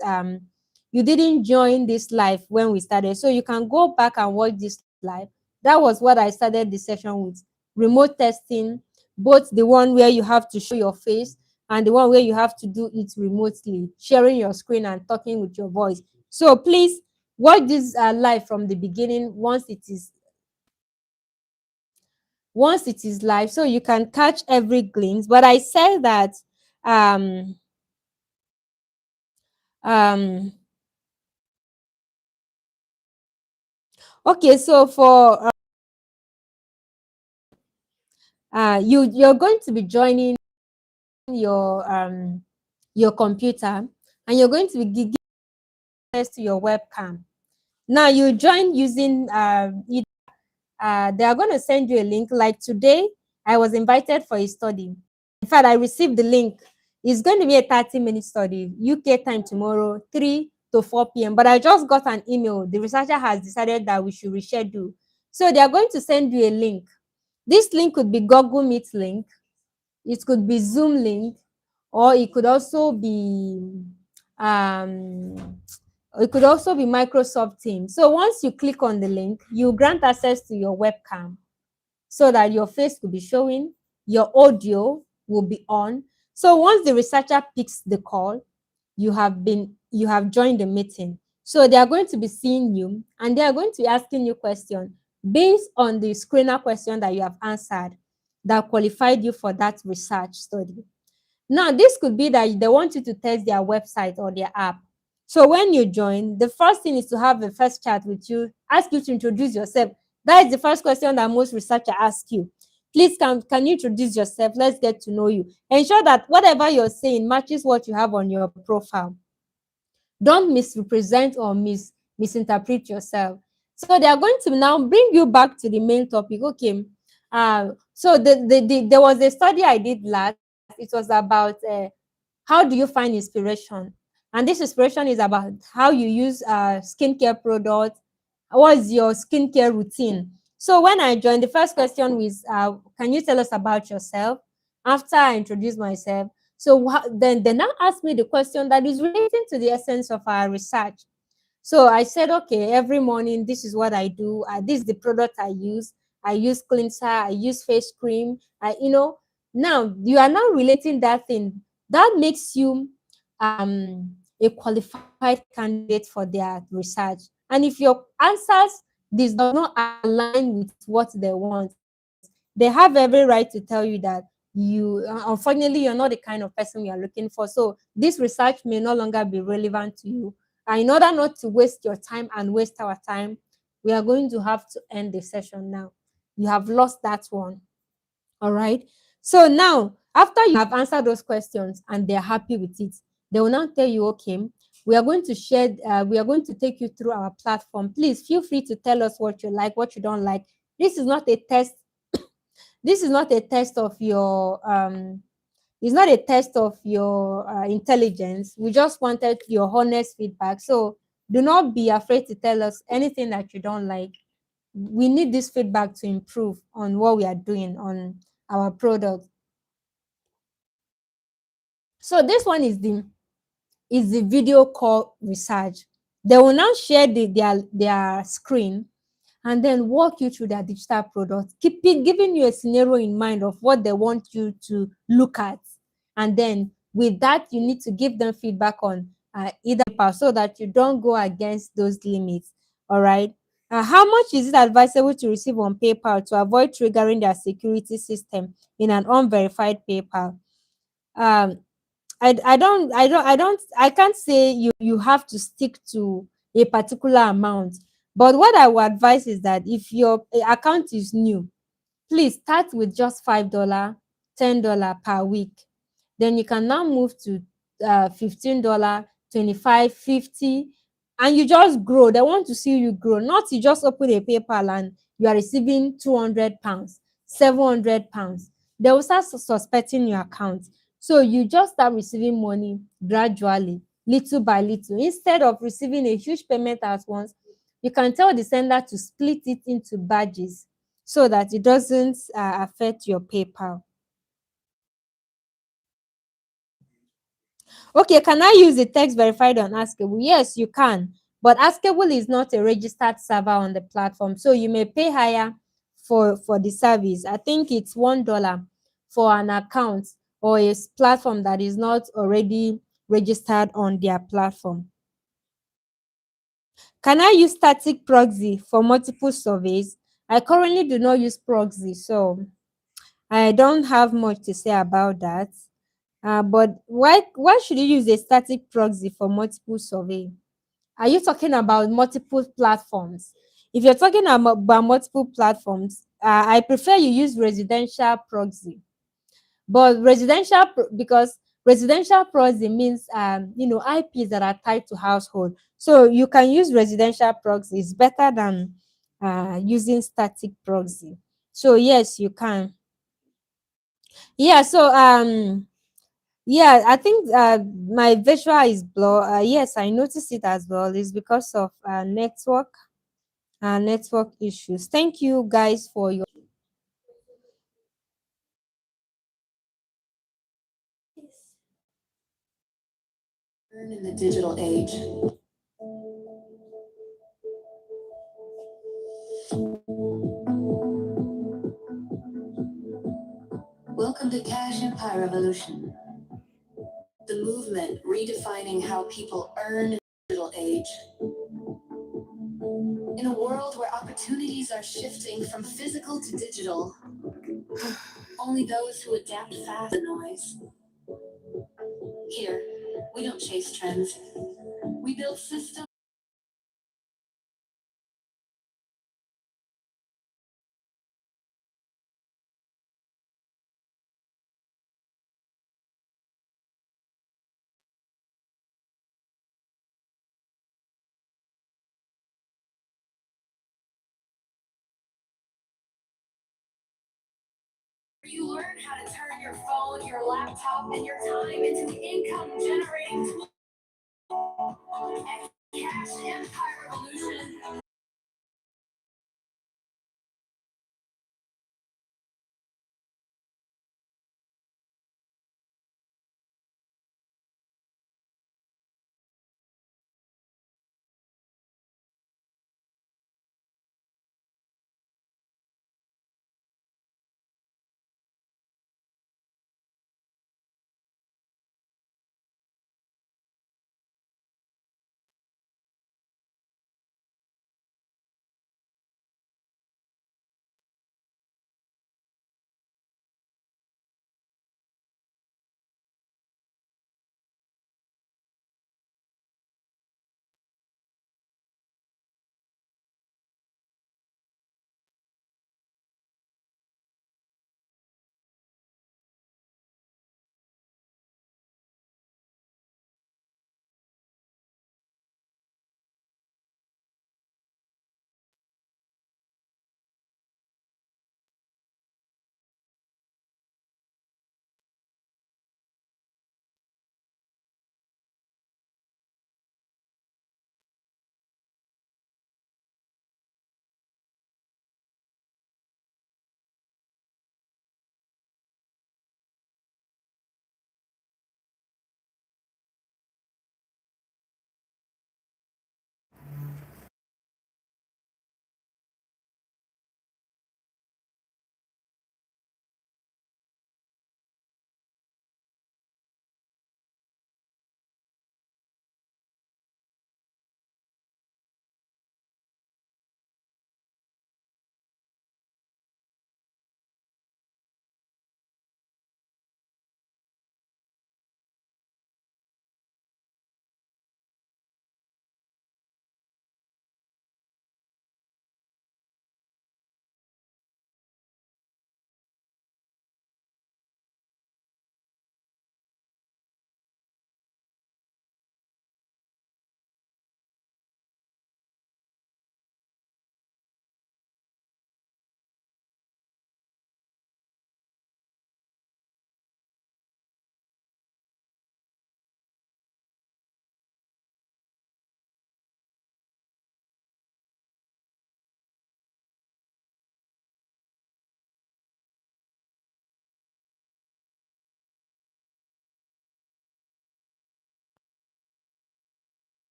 live when we started. So you can go back and watch this live. That was what I started the session with. Remote testing, both the one where you have to show your face and the one where you have to do it remotely, sharing your screen and talking with your voice. So please watch this live from the beginning once it is live, so you can catch every glimpse. But I said that um um okay, so for you're going to be joining your computer, and you're going to be giving access to your webcam. Now you join using they are going to send you a link. Like today I was invited for a study. In fact, I received the link. It's going to be a 30-minute study, UK time tomorrow, 3 to 4 p.m. But I just got an email. The researcher has decided that we should reschedule. So they are going to send you a link. This link could be Google Meet link, it could be Zoom link, or it could also be Microsoft Teams. So once you click on the link, you grant access to your webcam so that your face will be showing, your audio will be on. So once the researcher picks the call, you have joined the meeting. So they are going to be seeing you and they are going to be asking you questions based on the screener question that you have answered that qualified you for that research study. Now, this could be that they want you to test their website or their app. So when you join, the first thing is to have a first chat with you, ask you to introduce yourself. That is the first question that most researchers ask you. Please, can you introduce yourself? Let's get to know you. Ensure that whatever you're saying matches what you have on your profile. Don't misrepresent or misinterpret yourself. So they are going to now bring you back to the main topic. Okay. So there was a study I did last. It was about how do you find inspiration? And this inspiration is about how you use skincare products. What's your skincare routine? So when I joined, the first question was, can you tell us about yourself? After I introduced myself, so then they now asked me the question that is relating to the essence of our research. So I said, okay, every morning, this is what I do. This is the product I use. I use cleanser. I use face cream. Now you are now relating that thing. That makes you a qualified candidate for their research. And if your answers this does not align with what they want, they have every right to tell you that unfortunately, you're not the kind of person we are looking for. So this research may no longer be relevant to you. And in order not to waste your time and waste our time, we are going to have to end the session now. You have lost that one. All right. So now, after you have answered those questions and they're happy with it, they will now tell you, okay, we are going to take you through our platform. Please feel free to tell us what you like, what you don't like. This is not a test. This is not a test of your it's not a test of your intelligence. We just wanted your honest feedback. So do not be afraid to tell us anything that you don't like. We need this feedback to improve on what we are doing on our product. So this one is the video call research. They will now share their screen and then walk you through their digital product, giving you a scenario in mind of what they want you to look at. And then with that, you need to give them feedback on either paper so that you don't go against those limits. All right. How much is it advisable to receive on PayPal to avoid triggering their security system in an unverified PayPal? Um, I can't say you have to stick to a particular amount. But what I would advise is that if your account is new, please start with just $5, $10 per week. Then you can now move to $15, 25, 50, and you just grow. They want to see you grow, not you just open a PayPal and you are receiving £200, £700. They will start suspecting your account. So you just start receiving money gradually, little by little. Instead of receiving a huge payment at once, you can tell the sender to split it into batches so that it doesn't affect your PayPal. Okay, can I use the text verified on Askable? Yes, you can. But Askable is not a registered server on the platform, so you may pay higher for the service. I think it's $1 for an account or a platform that is not already registered on their platform. Can I use static proxy for multiple surveys? I currently do not use proxy, so I don't have much to say about that. But why should you use a static proxy for multiple survey? Are you talking about multiple platforms? If you're talking about multiple platforms, I prefer you use residential proxy. But because residential proxy means IPs that are tied to household. So you can use residential proxy. It's better than using static proxy. So yes, you can. Yeah. So yeah, I think my visual is blur. Yes, I noticed it as well. It's because of network issues. Thank you guys for your. In the digital age. Welcome to Cash Empire Revolution, the movement redefining how people earn in the digital age. In a world where opportunities are shifting from physical to digital, only those who adapt fast the noise. Here, we don't chase trends. We build systems. You learn how to turn your phone, your laptop, and your time into income generating tools. Cash Empire Revolution.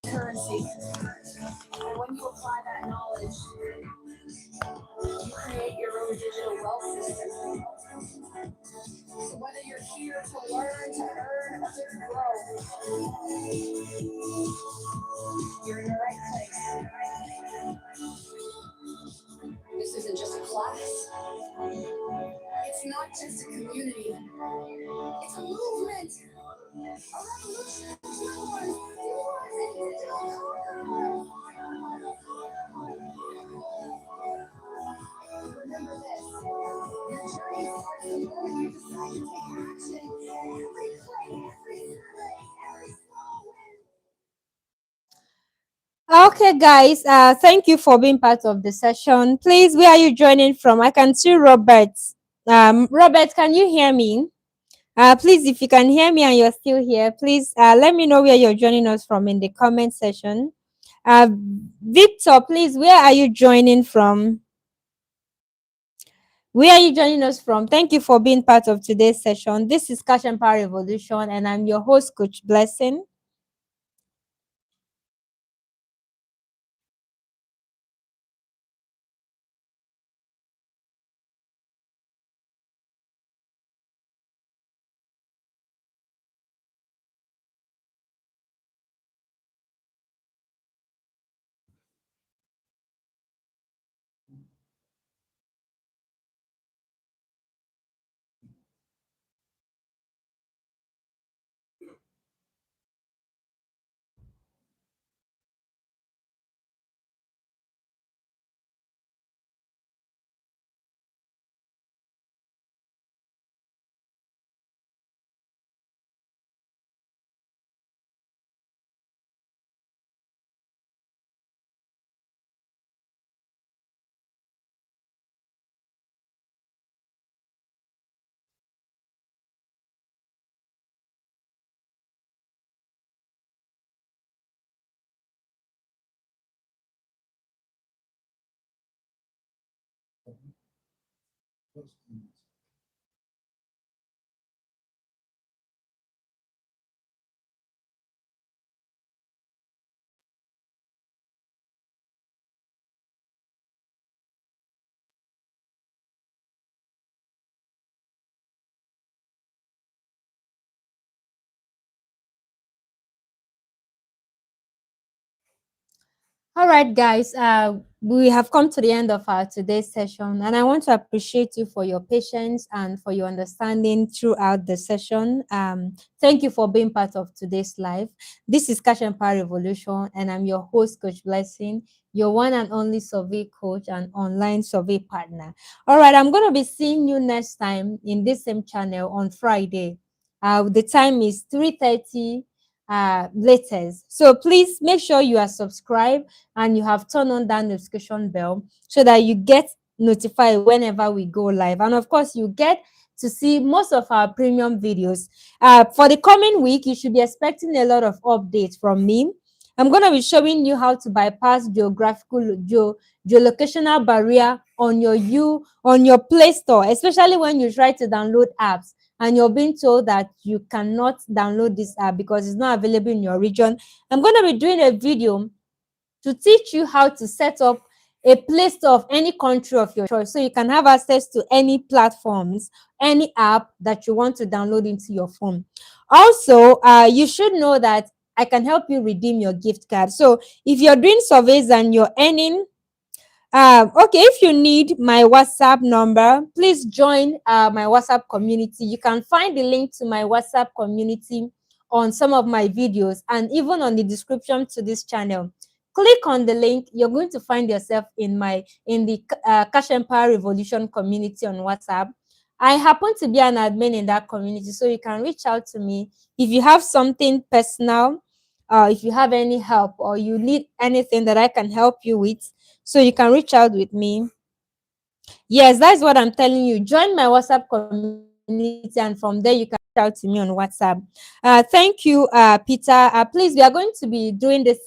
Currency. And when you apply that knowledge, you create your own digital wealth system. So whether you're here to learn, to earn, or to grow, you're in the right place. This isn't just a class. It's not just a community. It's a movement. A revolution. Yours and digital Remember this. Your journey starts the moment you decide to take action. Every play, every survey, every small win. Okay, guys, thank you for being part of the session. Please, where are you joining from? I can see Robert. Robert, can you hear me? Please, if you can hear me and you're still here, please let me know where you're joining us from in the comment section. Victor, please, where are you joining from? Where are you joining us from? Thank you for being part of today's session. This is Cash and Power Revolution, and I'm your host, Coach Blessing. All right, guys, we have come to the end of our today's session, and I want to appreciate you for your patience and for your understanding throughout the session. Thank you for being part of today's live. This is Cash and Power Revolution, and I'm your host, Coach Blessing, your one and only survey coach and online survey partner. All right, I'm going to be seeing you next time in this same channel on Friday. The time is 3:30 latest. So please make sure you are subscribed and you have turned on that notification bell so that you get notified whenever we go live. And of course, you get to see most of our premium videos. For the coming week, you should be expecting a lot of updates from me. I'm going to be showing you how to bypass geolocational barrier on your Play Store, especially when you try to download apps and you're being told that you cannot download this app because it's not available in your region. I'm going to be doing a video to teach you how to set up a Play Store of any country of your choice so you can have access to any platforms, any app that you want to download into your phone. Also, you should know that I can help you redeem your gift card. So if you're doing surveys and you're earning okay, if you need my WhatsApp number, please join my WhatsApp community. You can find the link to my WhatsApp community on some of my videos and even on the description to this channel. Click on the link. You're going to find yourself in the Cash Empire Revolution community on WhatsApp. I happen to be an admin in that community, so you can reach out to me if you have something personal, if you have any help or you need anything that I can help you with, so you can reach out with me. Yes, that's what I'm telling you. Join my WhatsApp community, and from there you can reach out to me on WhatsApp. Thank you, Peter. Please, we are going to be doing this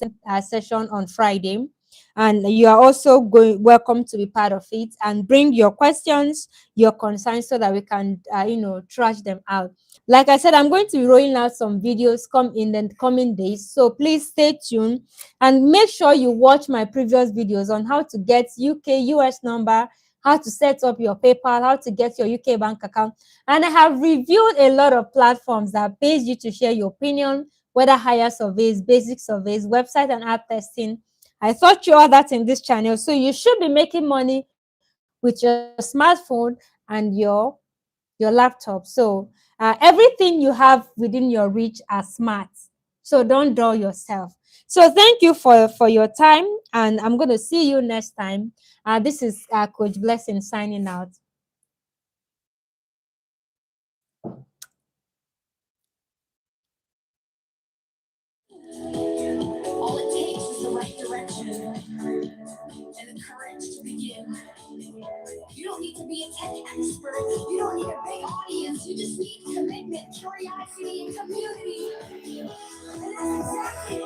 session on Friday, and you are also welcome to be part of it and bring your questions, your concerns, so that we can, trash them out. Like I said, I'm going to be rolling out some videos come in the coming days, so please stay tuned and make sure you watch my previous videos on how to get UK, US number, how to set up your PayPal, how to get your UK bank account. And I have reviewed a lot of platforms that pays you to share your opinion, whether higher surveys, basic surveys, website and app testing. I taught you all that in this channel. So you should be making money with your smartphone and your laptop. So everything you have within your reach are smart. So don't dull yourself. So thank you for your time, and I'm going to see you next time. This is Coach Blessing signing out. All it takes is the right direction and the courage to begin. You don't need to be a tech expert. You don't need a big audience. You just need commitment, curiosity, and community. And that's exactly